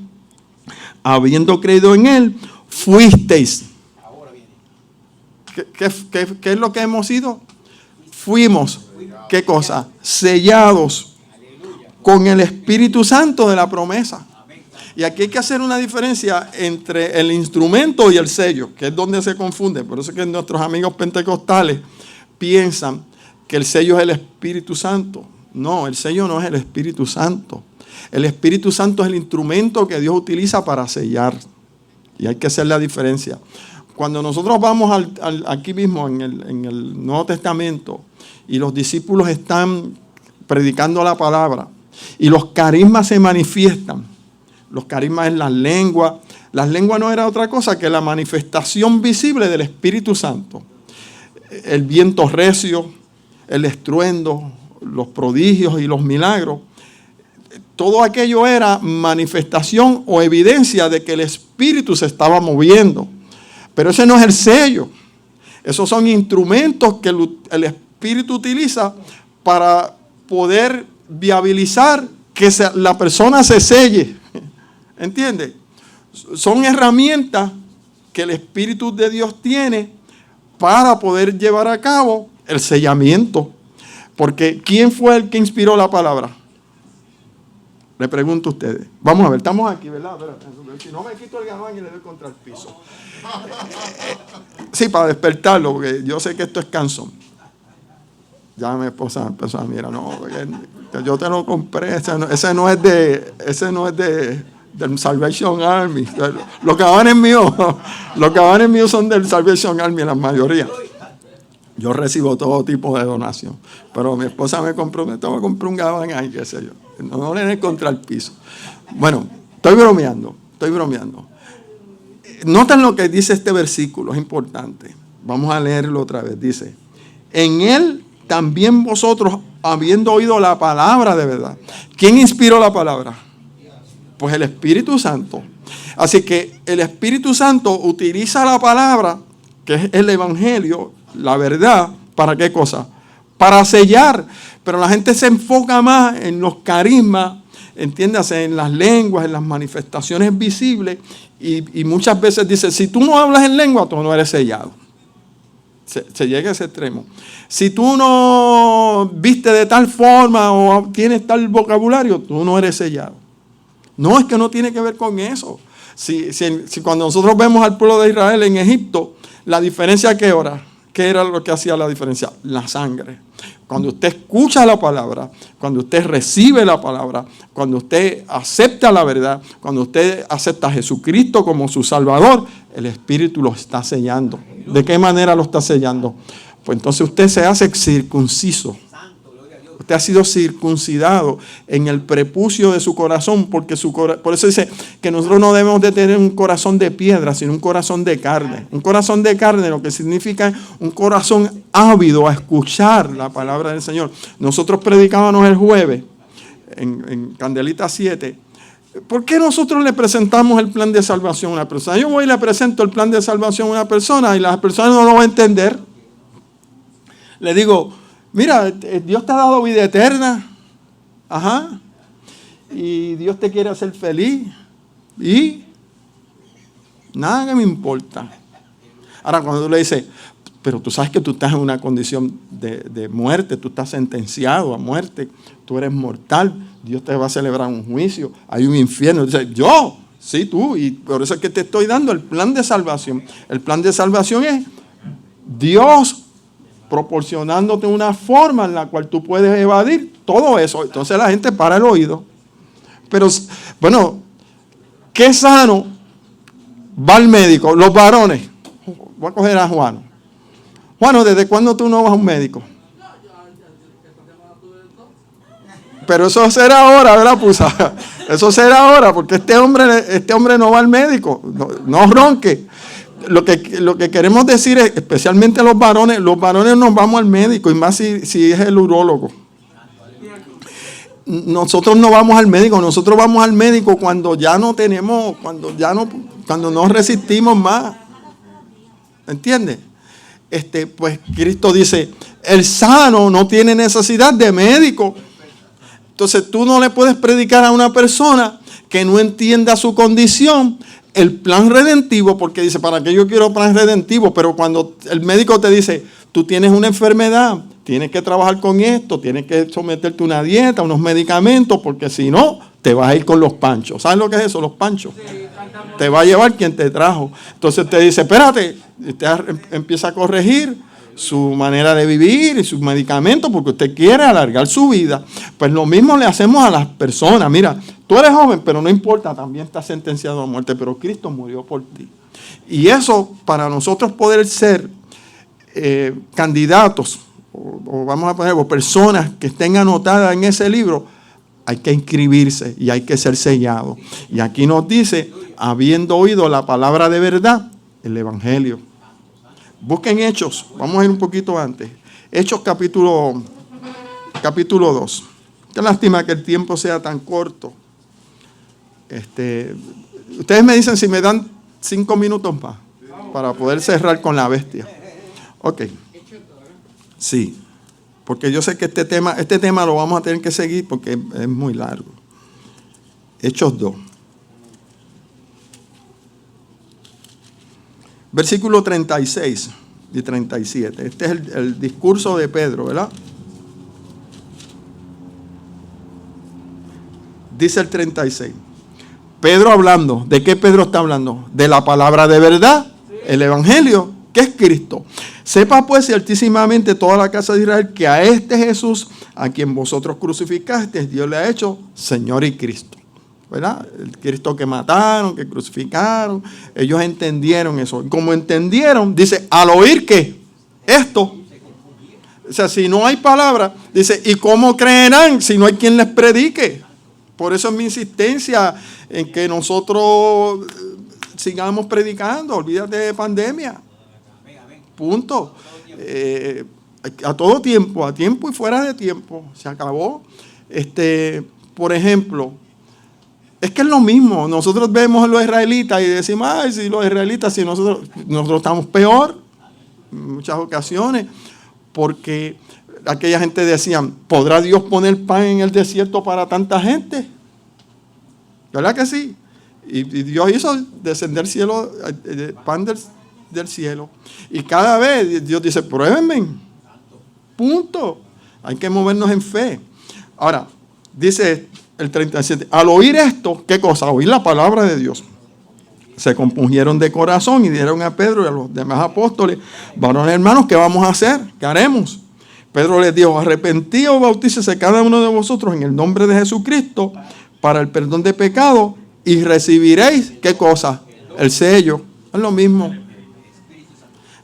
habiendo creído en Él, fuisteis. ¿Qué es lo que hemos sido? Fuimos, ¿qué cosa? Sellados con el Espíritu Santo de la promesa. Y aquí hay que hacer una diferencia entre el instrumento y el sello, que es donde se confunde. Por eso es que nuestros amigos pentecostales piensan que el sello es el Espíritu Santo. No, el sello no es el Espíritu Santo. El Espíritu Santo es el instrumento que Dios utiliza para sellar. Y hay que hacer la diferencia. Cuando nosotros vamos aquí mismo en el Nuevo Testamento y los discípulos están predicando la palabra y los carismas se manifiestan. Los carismas en las lenguas. Las lenguas no era otra cosa que la manifestación visible del Espíritu Santo. El viento recio, el estruendo, los prodigios y los milagros. Todo aquello era manifestación o evidencia de que el Espíritu se estaba moviendo. Pero ese no es el sello. Esos son instrumentos que el Espíritu utiliza para poder viabilizar que la persona se selle. ¿Entiende? Son herramientas que el Espíritu de Dios tiene para poder llevar a cabo el sellamiento. Porque ¿quién fue el que inspiró la palabra? Le pregunto a ustedes. Vamos a ver, estamos aquí, ¿verdad? Si no me quito el gabán y le doy contra el piso. Sí, para despertarlo, porque yo sé que esto es cansón. Ya mi esposa empezó a mirar, no, yo te lo compré, ese no es del Salvation Army. Los gabanes míos son del Salvation Army, la mayoría. Yo recibo todo tipo de donación. Pero mi esposa me compró un gabán ahí, qué sé yo. No le dé contra el piso. Bueno, estoy bromeando. Noten lo que dice este versículo, es importante. Vamos a leerlo otra vez. Dice, en Él también vosotros, habiendo oído la palabra de verdad. ¿Quién inspiró la palabra? Pues el Espíritu Santo. Así que el Espíritu Santo utiliza la palabra, que es el Evangelio, la verdad, ¿para qué cosa? Para sellar. Pero la gente se enfoca más en los carismas, entiéndase, en las lenguas, en las manifestaciones visibles, y muchas veces dice, si tú no hablas en lengua, tú no eres sellado. se llega a ese extremo. Si tú no viste de tal forma o tienes tal vocabulario, tú no eres sellado. No, es que no tiene que ver con eso. Si cuando nosotros vemos al pueblo de Israel en Egipto, la diferencia ¿qué era lo que hacía la diferencia? La sangre. Cuando usted escucha la palabra, cuando usted recibe la palabra, cuando usted acepta la verdad, cuando usted acepta a Jesucristo como su Salvador, el Espíritu lo está sellando. ¿De qué manera lo está sellando? Pues entonces usted se hace circunciso. Usted ha sido circuncidado en el prepucio de su corazón, porque por eso dice que nosotros no debemos de tener un corazón de piedra, sino un corazón de carne. Un corazón de carne lo que significa un corazón ávido a escuchar la palabra del Señor. Nosotros predicábamos el jueves en Candelita 7. ¿Por qué nosotros le presentamos el plan de salvación a una persona? Yo voy y le presento el plan de salvación a una persona y la persona no lo va a entender. Le digo, mira, Dios te ha dado vida eterna. Ajá. Y Dios te quiere hacer feliz. Y nada que me importa. Ahora, cuando tú le dices, pero tú sabes que tú estás en una condición de muerte, tú estás sentenciado a muerte, tú eres mortal, Dios te va a celebrar un juicio, hay un infierno. Dice, yo, sí, tú, y por eso es que te estoy dando el plan de salvación. El plan de salvación es Dios proporcionándote una forma en la cual tú puedes evadir todo eso. Entonces la gente para el oído. Pero, bueno, ¿qué sano va al médico? Los varones. Voy a coger a Juan. Juan, ¿desde cuándo tú no vas a un médico? Pero eso será ahora, ¿verdad, Pusa? Eso será ahora, porque este hombre no va al médico. No ronque. Lo que queremos decir es, especialmente los varones nos vamos al médico, y más si es el urólogo. Nosotros no vamos al médico, nosotros vamos al médico cuando ya no tenemos, cuando no resistimos más. ¿Entiendes? Pues Cristo dice, el sano no tiene necesidad de médico. Entonces tú no le puedes predicar a una persona que no entienda su condición el plan redentivo, porque dice, ¿para qué yo quiero plan redentivo? Pero cuando el médico te dice, tú tienes una enfermedad, tienes que trabajar con esto, tienes que someterte a una dieta, unos medicamentos, porque si no, te vas a ir con los panchos. ¿Sabes lo que es eso? Los panchos. Te va a llevar quien te trajo. Entonces te dice, espérate, usted empieza a corregir su manera de vivir y sus medicamentos porque usted quiere alargar su vida. Pues lo mismo le hacemos a las personas. Mira, tú eres joven, pero no importa, también estás sentenciado a muerte, pero Cristo murió por ti. Y eso, para nosotros poder ser candidatos, o vamos a poner, o personas que estén anotadas en ese libro, hay que inscribirse y hay que ser sellado. Y aquí nos dice, habiendo oído la palabra de verdad, el Evangelio. Busquen Hechos, vamos a ir un poquito antes. Hechos capítulo 2. Qué lástima que el tiempo sea tan corto. Ustedes me dicen si me dan 5 minutos más para poder cerrar con la bestia. Ok. Sí, porque yo sé que este tema lo vamos a tener que seguir porque es muy largo. Hechos 2. Versículo 36 y 37. Este es el discurso de Pedro, ¿verdad? Dice el 36. Pedro hablando. ¿De qué Pedro está hablando? De la palabra de verdad, el Evangelio, que es Cristo. Sepa pues altísimamente toda la casa de Israel que a este Jesús, a quien vosotros crucificasteis, Dios le ha hecho Señor y Cristo. ¿Verdad? El Cristo que mataron, que crucificaron, ellos entendieron eso. Y como entendieron, dice, al oír que esto, o sea, si no hay palabra, dice, ¿y cómo creerán si no hay quien les predique? Por eso es mi insistencia en que nosotros sigamos predicando, olvídate de pandemia. Punto. A todo tiempo, a tiempo y fuera de tiempo, se acabó. Por ejemplo, es que es lo mismo. Nosotros vemos a los israelitas y decimos, ay, si los israelitas, si nosotros estamos peor en muchas ocasiones, porque aquella gente decía, ¿podrá Dios poner pan en el desierto para tanta gente? ¿Verdad que sí? Y Dios hizo descender pan del cielo. Y cada vez Dios dice, pruébenme. Punto. Hay que movernos en fe. Ahora, dice el 37, al oír esto, ¿qué cosa? Oír la palabra de Dios. Se compungieron de corazón y dijeron a Pedro y a los demás apóstoles, varones hermanos, ¿qué vamos a hacer? ¿Qué haremos? Pedro les dijo, arrepentidos, bautícese cada uno de vosotros en el nombre de Jesucristo para el perdón de pecado y recibiréis, ¿qué cosa? El sello. Es lo mismo.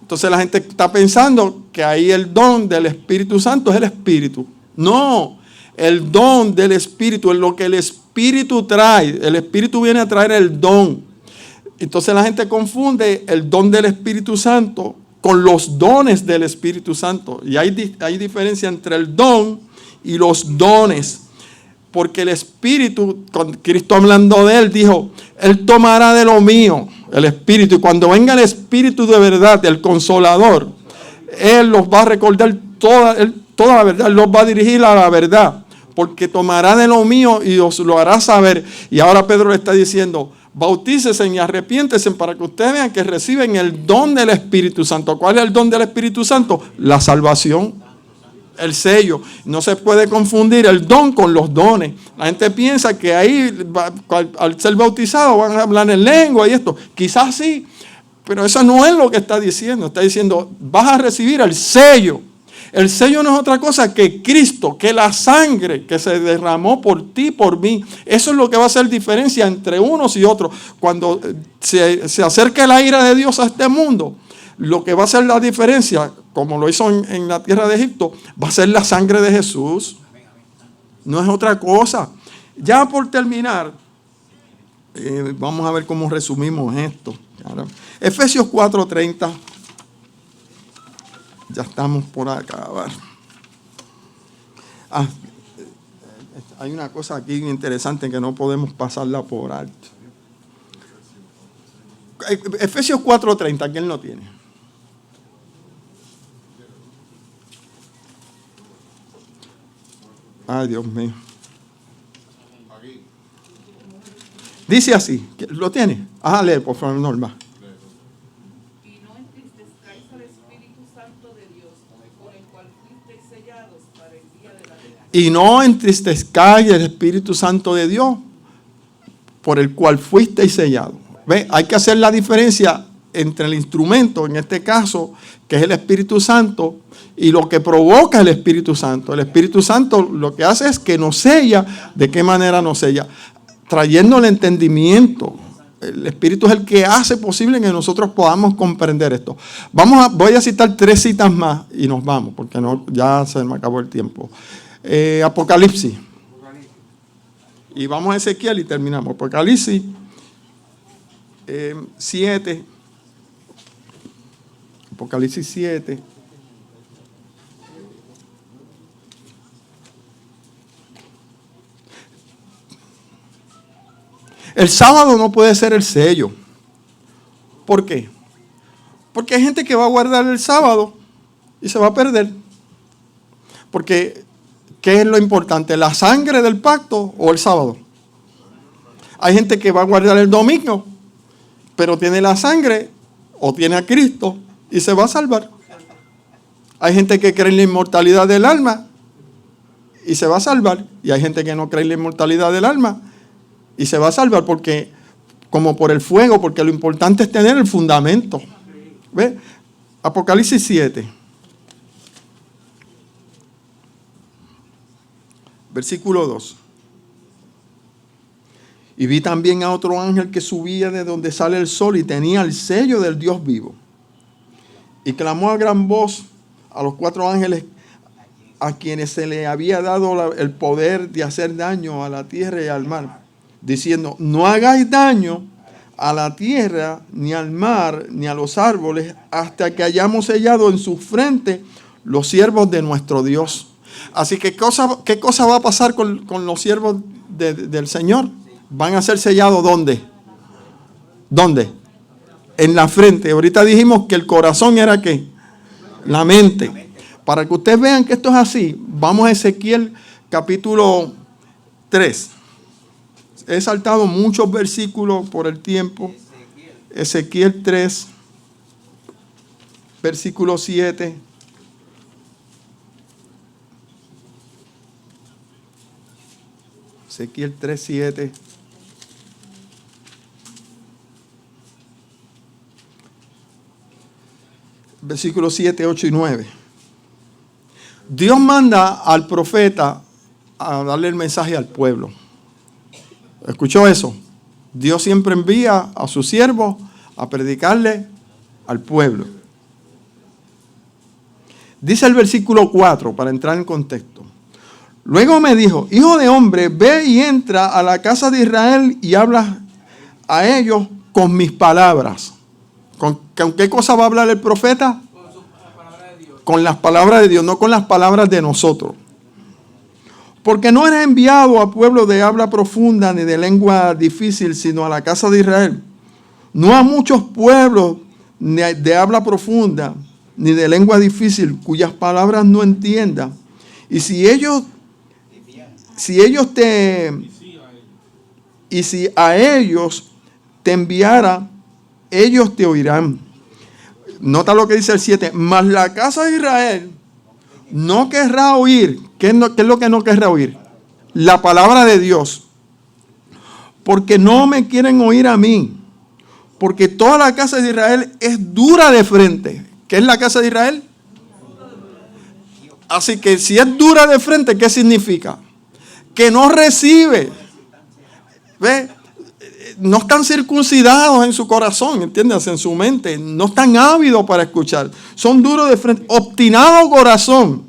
Entonces la gente está pensando que ahí el don del Espíritu Santo es el Espíritu. No, el don del Espíritu es lo que el Espíritu trae. El Espíritu viene a traer el don. Entonces la gente confunde el don del Espíritu Santo con los dones del Espíritu Santo. Y hay diferencia entre el don y los dones. Porque el Espíritu, con Cristo hablando de Él, dijo, Él tomará de lo mío, el Espíritu. Y cuando venga el Espíritu de verdad, el Consolador, Él los va a recordar toda la verdad, Él los va a dirigir a la verdad. Porque tomará de lo mío y os lo hará saber. Y ahora Pedro le está diciendo, bautícese y arrepiéntese para que ustedes vean que reciben el don del Espíritu Santo. ¿Cuál es el don del Espíritu Santo? La salvación, el sello. No se puede confundir el don con los dones. La gente piensa que ahí, al ser bautizado, van a hablar en lengua y esto. Quizás sí, pero eso no es lo que está diciendo. Está diciendo, vas a recibir el sello. El sello no es otra cosa que Cristo, que la sangre que se derramó por ti, por mí. Eso es lo que va a hacer diferencia entre unos y otros. Cuando se acerque la ira de Dios a este mundo, lo que va a hacer la diferencia, como lo hizo en la tierra de Egipto, va a ser la sangre de Jesús. No es otra cosa. Ya por terminar, vamos a ver cómo resumimos esto. Efesios 4:30. Ya estamos por acabar. Hay una cosa aquí interesante que no podemos pasarla por alto. Efesios 4:30, ¿quién lo tiene? Ay, Dios mío. Dice así, ¿lo tiene? Lee, por favor, Norma. Y no entristezcáis el Espíritu Santo de Dios, por el cual fuisteis sellados. ¿Ve? Hay que hacer la diferencia entre el instrumento, en este caso, que es el Espíritu Santo, y lo que provoca el Espíritu Santo. El Espíritu Santo lo que hace es que nos sella. ¿De qué manera nos sella? Trayendo el entendimiento. El Espíritu es el que hace posible que nosotros podamos comprender esto. Voy a citar 3 citas más y nos vamos, porque ya se me acabó el tiempo. Apocalipsis. Y vamos a Ezequiel y terminamos. Apocalipsis 7. Apocalipsis 7. El sábado no puede ser el sello. ¿Por qué? Porque hay gente que va a guardar el sábado y se va a perder. Porque ¿qué es lo importante? ¿La sangre del pacto o el sábado? Hay gente que va a guardar el domingo, pero tiene la sangre o tiene a Cristo y se va a salvar. Hay gente que cree en la inmortalidad del alma y se va a salvar. Y hay gente que no cree en la inmortalidad del alma y se va a salvar porque, como por el fuego, porque lo importante es tener el fundamento. ¿Ve? Apocalipsis 7. Versículo 2. Y vi también a otro ángel que subía de donde sale el sol y tenía el sello del Dios vivo. Y clamó a gran voz a los 4 ángeles a quienes se le había dado el poder de hacer daño a la tierra y al mar, diciendo, no hagáis daño a la tierra, ni al mar, ni a los árboles, hasta que hayamos sellado en su frente los siervos de nuestro Dios. Así que, ¿qué cosa va a pasar con los siervos del Señor? Van a ser sellados ¿dónde? ¿Dónde? En la frente. Ahorita dijimos que el corazón era ¿qué? La mente. Para que ustedes vean que esto es así, vamos a Ezequiel capítulo 3. He saltado muchos versículos por el tiempo. Ezequiel 3. versículo 7. Ezequiel 3:7. Versículos 7, 8 y 9. Dios manda al profeta a darle el mensaje al pueblo. ¿Escuchó eso? Dios siempre envía a su siervo a predicarle al pueblo. Dice el versículo 4, para entrar en contexto. Luego me dijo, hijo de hombre, ve y entra a la casa de Israel y habla a ellos con mis palabras. ¿Con qué cosa va a hablar el profeta? Con las palabras de Dios, no con las palabras de nosotros. Porque no eres enviado a pueblo de habla profunda ni de lengua difícil, sino a la casa de Israel. No a muchos pueblos ni de habla profunda ni de lengua difícil, cuyas palabras no entiendan. Y si a ellos te enviara, ellos te oirán. Nota lo que dice el 7. Mas la casa de Israel no querrá oír. ¿Qué es lo que no querrá oír? La palabra de Dios. Porque no me quieren oír a mí. Porque toda la casa de Israel es dura de frente. ¿Qué es la casa de Israel? Así que si es dura de frente, ¿qué significa? Que no recibe. ¿Ve? No están circuncidados en su corazón, ¿entiendes? En su mente. No están ávidos para escuchar. Son duros de frente. Obstinado corazón.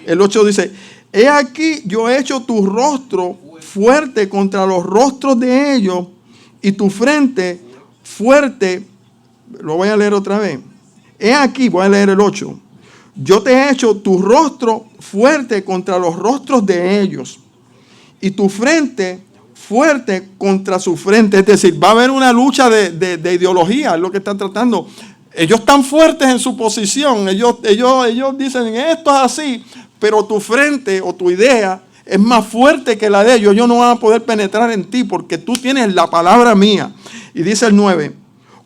El 8 dice, he aquí yo he hecho tu rostro fuerte contra los rostros de ellos y tu frente fuerte. Lo voy a leer otra vez. He aquí, voy a leer el 8. Yo te he hecho tu rostro fuerte contra los rostros de ellos y tu frente fuerte contra su frente. Es decir, va a haber una lucha de ideología, es lo que están tratando. Ellos están fuertes en su posición, ellos dicen esto es así, pero tu frente o tu idea es más fuerte que la de ellos. Ellos no van a poder penetrar en ti porque tú tienes la palabra mía. Y dice el 9,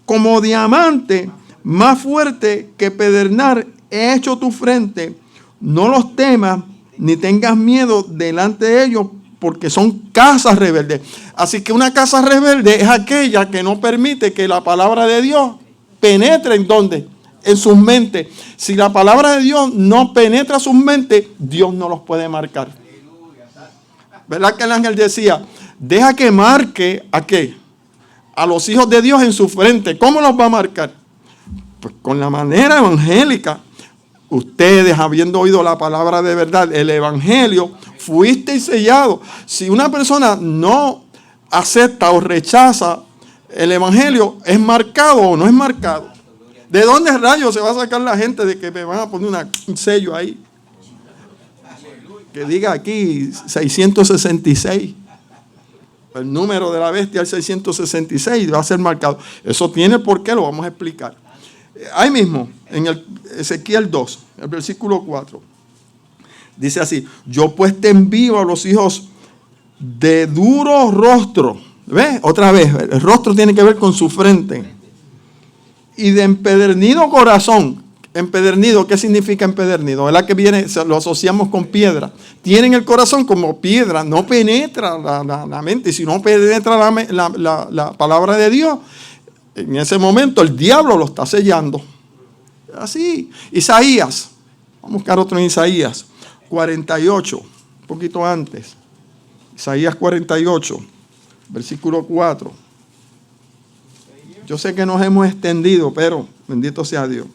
como diamante más fuerte que pedernal he hecho tu frente, no los temas ni tengas miedo delante de ellos, porque son casas rebeldes. Así que una casa rebelde es aquella que no permite que la palabra de Dios penetre en ¿dónde? En sus mentes. Si la palabra de Dios no penetra sus mentes, Dios no los puede marcar. ¿Verdad que el ángel decía, deja que marque a qué? A los hijos de Dios en su frente. ¿Cómo los va a marcar? Pues con la manera evangélica. Ustedes, habiendo oído la palabra de verdad, el evangelio, fuisteis sellados. Si una persona no acepta o rechaza el evangelio, ¿es marcado o no es marcado? ¿De dónde rayos se va a sacar la gente de que me van a poner un sello ahí? Que diga aquí 666. El número de la bestia es 666, va a ser marcado. Eso tiene por qué, lo vamos a explicar. Ahí mismo, en el Ezequiel 2, el versículo 4, dice así, yo pues te envío a los hijos de duro rostro. ¿Ves? Otra vez, el rostro tiene que ver con su frente. Y de empedernido corazón. Empedernido, ¿qué significa empedernido? ¿Verdad que viene, lo asociamos con piedra? Tienen el corazón como piedra, no penetra la mente. Si no penetra la palabra de Dios, en ese momento el diablo lo está sellando. Así. Isaías. Vamos a buscar otro en Isaías 48, un poquito antes. Isaías 48, versículo 4. Yo sé que nos hemos extendido, pero bendito sea Dios.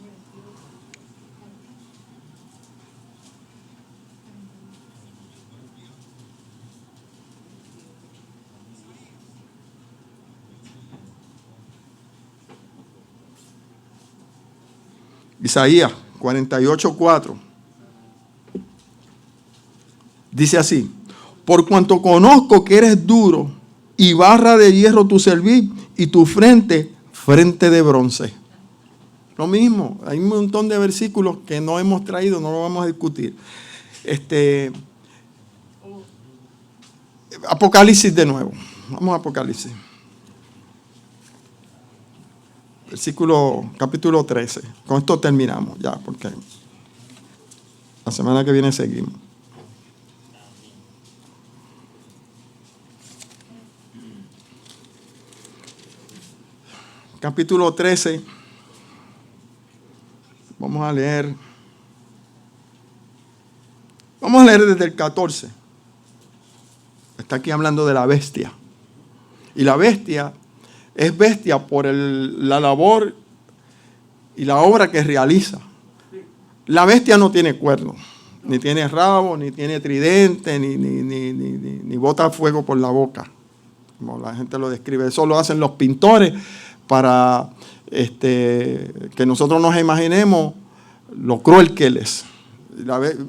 Isaías 48:4 dice así, por cuanto conozco que eres duro y barra de hierro tu cerviz y tu frente de bronce. Lo mismo, hay un montón de versículos que no hemos traído, no lo vamos a discutir. Apocalipsis de nuevo, vamos a Apocalipsis. capítulo 13. Con esto terminamos ya, porque la semana que viene seguimos. Capítulo 13. Vamos a leer desde el 14. Está aquí hablando de la bestia. Y la bestia es bestia por la labor y la obra que realiza. La bestia no tiene cuerno, ni tiene rabo, ni tiene tridente, ni bota fuego por la boca, como la gente lo describe. Eso lo hacen los pintores para que nosotros nos imaginemos lo cruel que él es.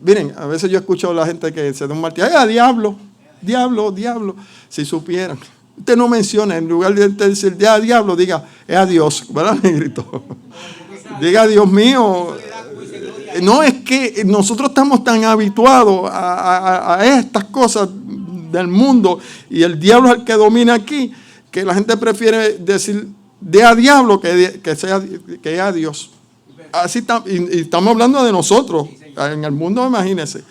Miren, a veces yo escucho a la gente que se da un martillo, ¡ay, diablo! Diablo, diablo. Si supieran. Usted no menciona, en lugar de decir diablo, diga, es a Dios, ¿verdad, negrito? Diga, Dios mío. No, es que nosotros estamos tan habituados a estas cosas del mundo y el diablo es el que domina aquí, que la gente prefiere decir de a diablo que es a Dios. Así y estamos hablando de nosotros. En el mundo, imagínense.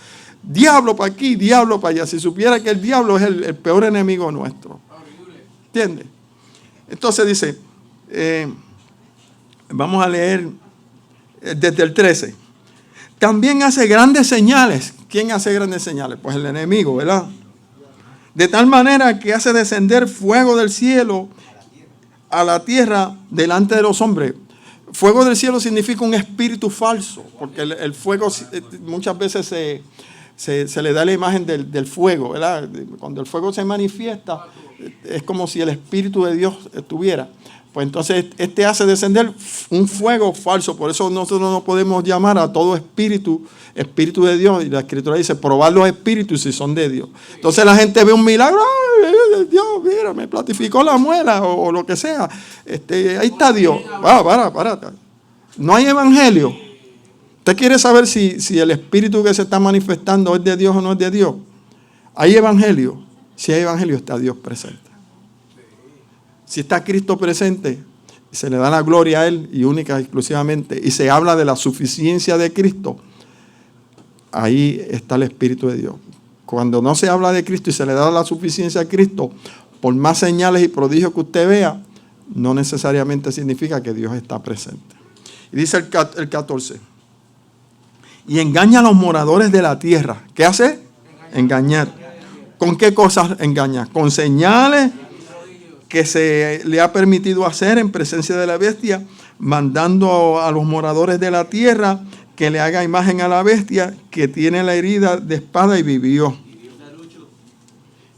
Diablo para aquí, diablo para allá. Si supiera que el diablo es el peor enemigo nuestro. ¿Entiende? Entonces dice, vamos a leer desde el 13. También hace grandes señales. ¿Quién hace grandes señales? Pues el enemigo, ¿verdad? De tal manera que hace descender fuego del cielo a la tierra delante de los hombres. Fuego del cielo significa un espíritu falso, porque el fuego muchas veces se le da la imagen del fuego, ¿verdad? Cuando el fuego se manifiesta, es como si el Espíritu de Dios estuviera. Pues entonces hace descender un fuego falso. Por eso nosotros no podemos llamar a todo espíritu de Dios. Y la Escritura dice, probar los espíritus si son de Dios. Entonces la gente ve un milagro, ¡ay, Dios, mira, me platificó la muela! O lo que sea. Ahí está Dios. Para. No hay evangelio. ¿Usted quiere saber si el espíritu que se está manifestando es de Dios o no es de Dios? ¿Hay evangelio? Si hay evangelio, está Dios presente. Si está Cristo presente, se le da la gloria a Él y única exclusivamente, y se habla de la suficiencia de Cristo, ahí está el Espíritu de Dios. Cuando no se habla de Cristo y se le da la suficiencia a Cristo, por más señales y prodigios que usted vea, no necesariamente significa que Dios está presente. Y dice el 14, y engaña a los moradores de la tierra. ¿Qué hace? Engañar. ¿Con qué cosas engaña? Con señales que se le ha permitido hacer en presencia de la bestia, mandando a los moradores de la tierra que le haga imagen a la bestia que tiene la herida de espada y vivió.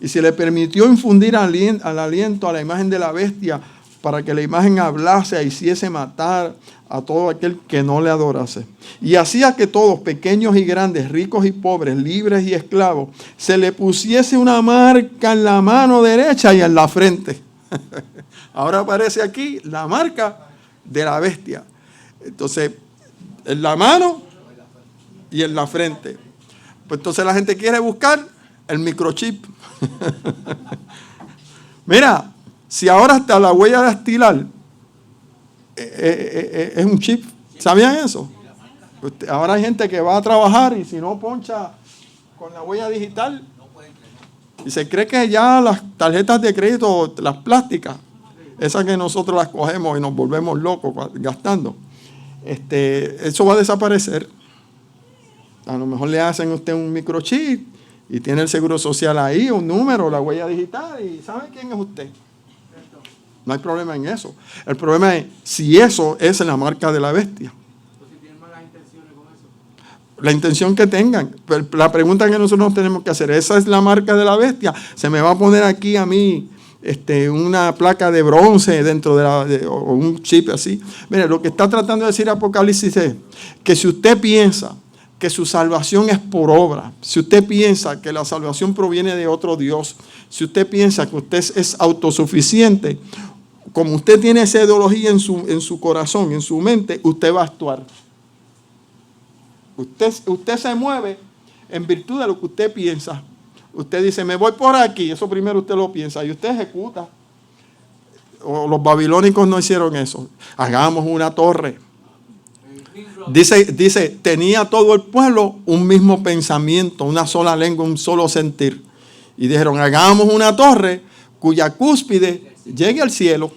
Y se le permitió infundir al aliento a la imagen de la bestia para que la imagen hablase e hiciese matar a todo aquel que no le adorase. Y hacía que todos, pequeños y grandes, ricos y pobres, libres y esclavos, se le pusiese una marca en la mano derecha y en la frente. Ahora aparece aquí la marca de la bestia. Entonces, en la mano y en la frente. Pues entonces la gente quiere buscar el microchip. Mira, si ahora hasta la huella dactilar es un chip, ¿sabían eso? Ahora hay gente que va a trabajar y si no poncha con la huella digital, y se cree que ya las tarjetas de crédito, las plásticas, esas que nosotros las cogemos y nos volvemos locos gastando, eso va a desaparecer. A lo mejor le hacen a usted un microchip y tiene el seguro social ahí, un número, la huella digital, y ¿sabe quién es usted? No hay problema en eso. El problema es si eso es la marca de la bestia. La intención que tengan. Pero la pregunta que nosotros nos tenemos que hacer, ¿esa es la marca de la bestia? ¿Se me va a poner aquí a mí una placa de bronce dentro o un chip así? Mire, lo que está tratando de decir Apocalipsis es que si usted piensa que su salvación es por obra, si usted piensa que la salvación proviene de otro Dios, si usted piensa que usted es autosuficiente, como usted tiene esa ideología en su corazón, en su mente, usted va a actuar. Usted se mueve en virtud de lo que usted piensa. Usted dice, me voy por aquí. Eso primero usted lo piensa y usted ejecuta. o los babilónicos no hicieron eso. Hagamos una torre. Dice, tenía todo el pueblo un mismo pensamiento, una sola lengua, un solo sentir. Y dijeron, hagamos una torre cuya cúspide llegue al cielo.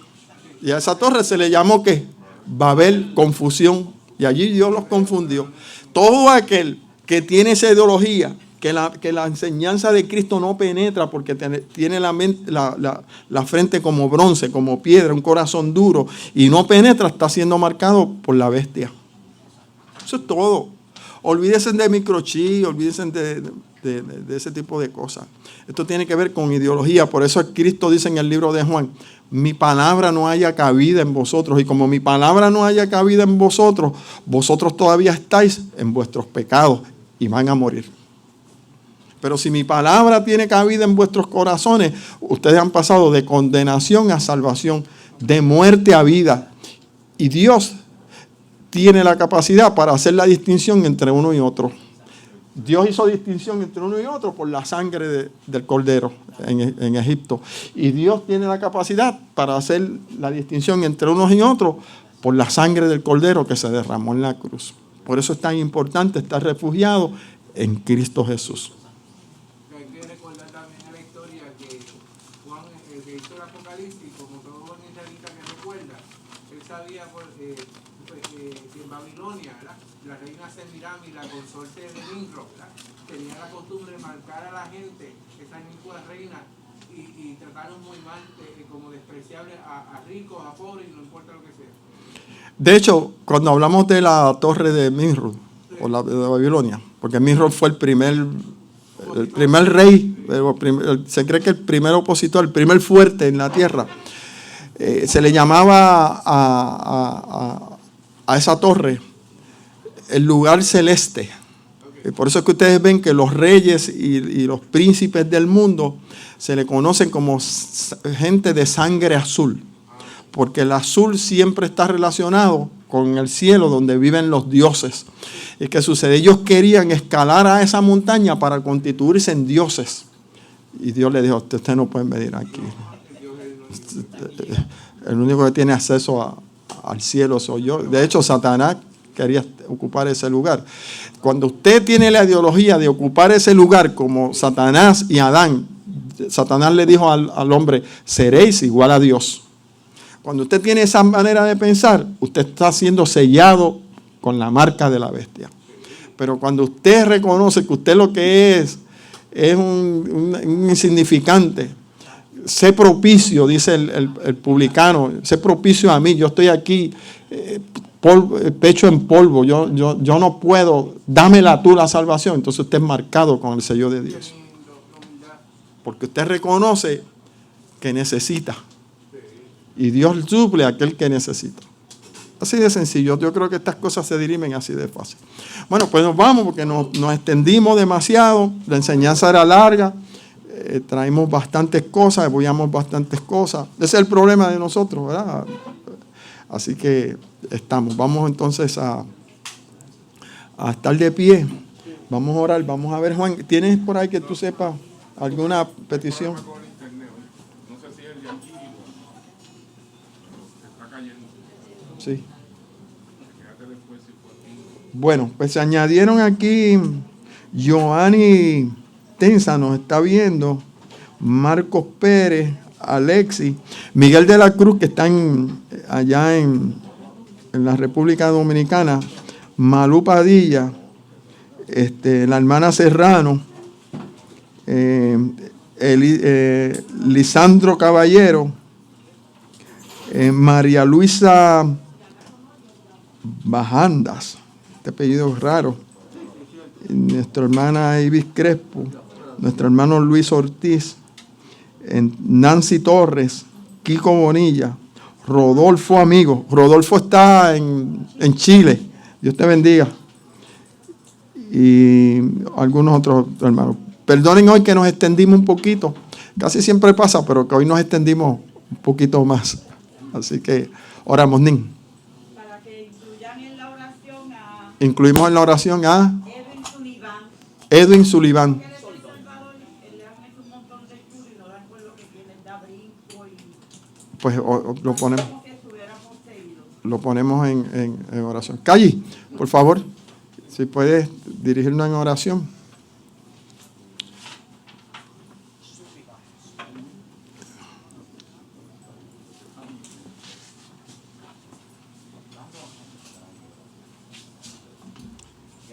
Y a esa torre se le llamó ¿qué? Babel, confusión. Y allí Dios los confundió. Todo aquel que tiene esa ideología, que la enseñanza de Cristo no penetra porque tiene la frente como bronce, como piedra, un corazón duro, y no penetra, está siendo marcado por la bestia. Eso es todo. Olvídense de microchip, olvídense de ese tipo de cosas. Esto tiene que ver con ideología. Por eso Cristo dice en el libro de Juan, mi palabra no haya cabida en vosotros. Y como mi palabra no haya cabida en vosotros, vosotros todavía estáis en vuestros pecados y van a morir. Pero si mi palabra tiene cabida en vuestros corazones, ustedes han pasado de condenación a salvación, de muerte a vida. Y Dios tiene la capacidad para hacer la distinción entre uno y otro. Dios hizo distinción entre uno y otro por la sangre del cordero en Egipto. Y Dios tiene la capacidad para hacer la distinción entre unos y otros por la sangre del cordero que se derramó en la cruz. Por eso es tan importante estar refugiado en Cristo Jesús. Hay que recordar también en la historia que Juan, el que hizo el Apocalipsis, como todo buen israelita que recuerda, él sabía que en Babilonia, ¿verdad?, la reina Semiramis, la consorte de Nimrod, tenía la costumbre de marcar a la gente, esa misma reina, y tratarlos muy mal, como despreciables a ricos, a pobres, y no importa lo que sea. De hecho, cuando hablamos de la torre de Nimrod, o la de Babilonia, porque Nimrod fue el primer rey, se cree que el primer opositor, el primer fuerte en la tierra, se le llamaba a esa torre el lugar celeste. Y por eso es que ustedes ven que los reyes y los príncipes del mundo se le conocen como gente de sangre azul, porque el azul siempre está relacionado con el cielo donde viven los dioses. ¿Y qué sucede? Ellos querían escalar a esa montaña para constituirse en dioses. Y Dios le dijo, ustedes no pueden venir aquí. El único que tiene acceso al cielo soy yo. De hecho, Satanás quería ocupar ese lugar. Cuando usted tiene la ideología de ocupar ese lugar como Satanás y Adán, Satanás le dijo al hombre, seréis igual a Dios. Cuando usted tiene esa manera de pensar, usted está siendo sellado con la marca de la bestia. Pero cuando usted reconoce que usted lo que es un insignificante, sé propicio, dice el publicano, sé propicio a mí, yo estoy aquí, pecho en polvo, yo no puedo, dámela tú la salvación. Entonces usted es marcado con el sello de Dios. Porque usted reconoce que necesita. Y Dios suple a aquel que necesita. Así de sencillo. Yo creo que estas cosas se dirimen así de fácil. Bueno, pues nos vamos porque nos extendimos demasiado. La enseñanza era larga. Traímos bastantes cosas, apoyamos bastantes cosas. Ese es el problema de nosotros, ¿verdad? Así que estamos. Vamos entonces a estar de pie. Vamos a orar. Vamos a ver, Juan, ¿tienes por ahí que tú sepas alguna petición? Sí. Bueno, pues se añadieron aquí, Joanny Tensa nos está viendo, Marcos Pérez, Alexis, Miguel de la Cruz, que está allá en la República Dominicana, Malú Padilla, la hermana Serrano, Lisandro Caballero, María Luisa Bajandas, este apellido es raro, nuestra hermana Ibis Crespo, nuestro hermano Luis Ortiz, Nancy Torres, Kiko Bonilla, Rodolfo Amigo. Rodolfo está en Chile, Dios te bendiga, y algunos otros hermanos. Perdonen hoy que nos extendimos un poquito, casi siempre pasa, pero que hoy nos extendimos un poquito más. Así que oramos, Nin. Para que incluyan en la oración a Incluimos en la oración a Edwin Sullivan. Edwin Sullivan. Que él es El Salvador, él le han hecho un montón de estudios y no dan con lo que tiene, da brinco y Pues lo ponemos en oración. Calli, por favor, si puedes dirigirnos en oración.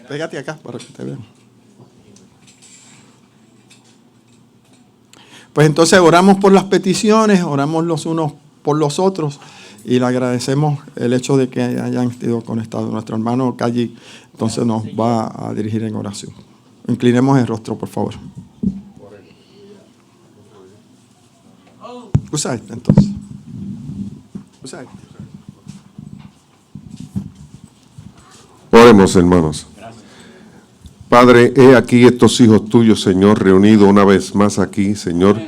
Pégate acá para que te vean. Pues entonces oramos por las peticiones, oramos los unos por los otros y le agradecemos el hecho de que hayan estado conectados. Nuestro hermano Calli entonces nos va a dirigir en oración. Inclinemos el rostro, por favor. Usa este entonces. Usa este. Oremos, hermanos. Padre, he aquí estos hijos tuyos, Señor, reunidos una vez más aquí, Señor,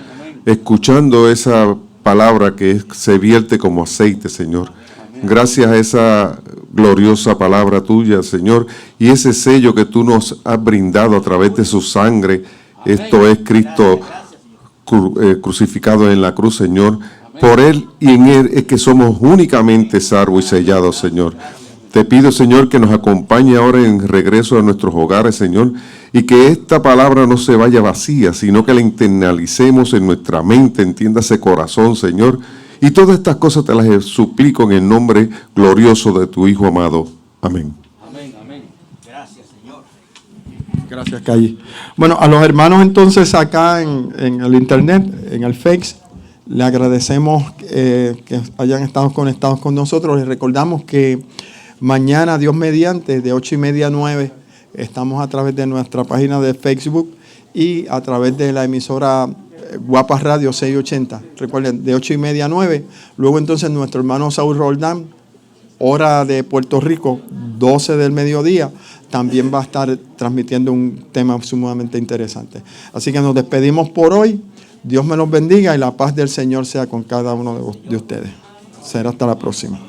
escuchando esa palabra que se vierte como aceite, Señor. Gracias a esa gloriosa palabra tuya, Señor, y ese sello que tú nos has brindado a través de su sangre. Esto es Cristo crucificado en la cruz, Señor. Por Él y en Él es que somos únicamente salvos y sellados, Señor. Te pido, Señor, que nos acompañe ahora en regreso a nuestros hogares, Señor, y que esta palabra no se vaya vacía, sino que la internalicemos en nuestra mente, entiéndase corazón, Señor. Y todas estas cosas te las suplico en el nombre glorioso de tu Hijo amado. Amén. Amén, amén. Gracias, Señor. Gracias, Calli. Bueno, a los hermanos entonces acá en el internet, en el Face, le agradecemos que hayan estado conectados con nosotros. Les recordamos que mañana, Dios mediante, de 8:30 a 9, estamos a través de nuestra página de Facebook y a través de la emisora Guapas Radio 680. Recuerden, de 8:30 a 9. Luego entonces nuestro hermano Saúl Roldán, hora de Puerto Rico, 12 del mediodía, también va a estar transmitiendo un tema sumamente interesante. Así que nos despedimos por hoy. Dios me los bendiga y la paz del Señor sea con cada uno de ustedes. Será hasta la próxima.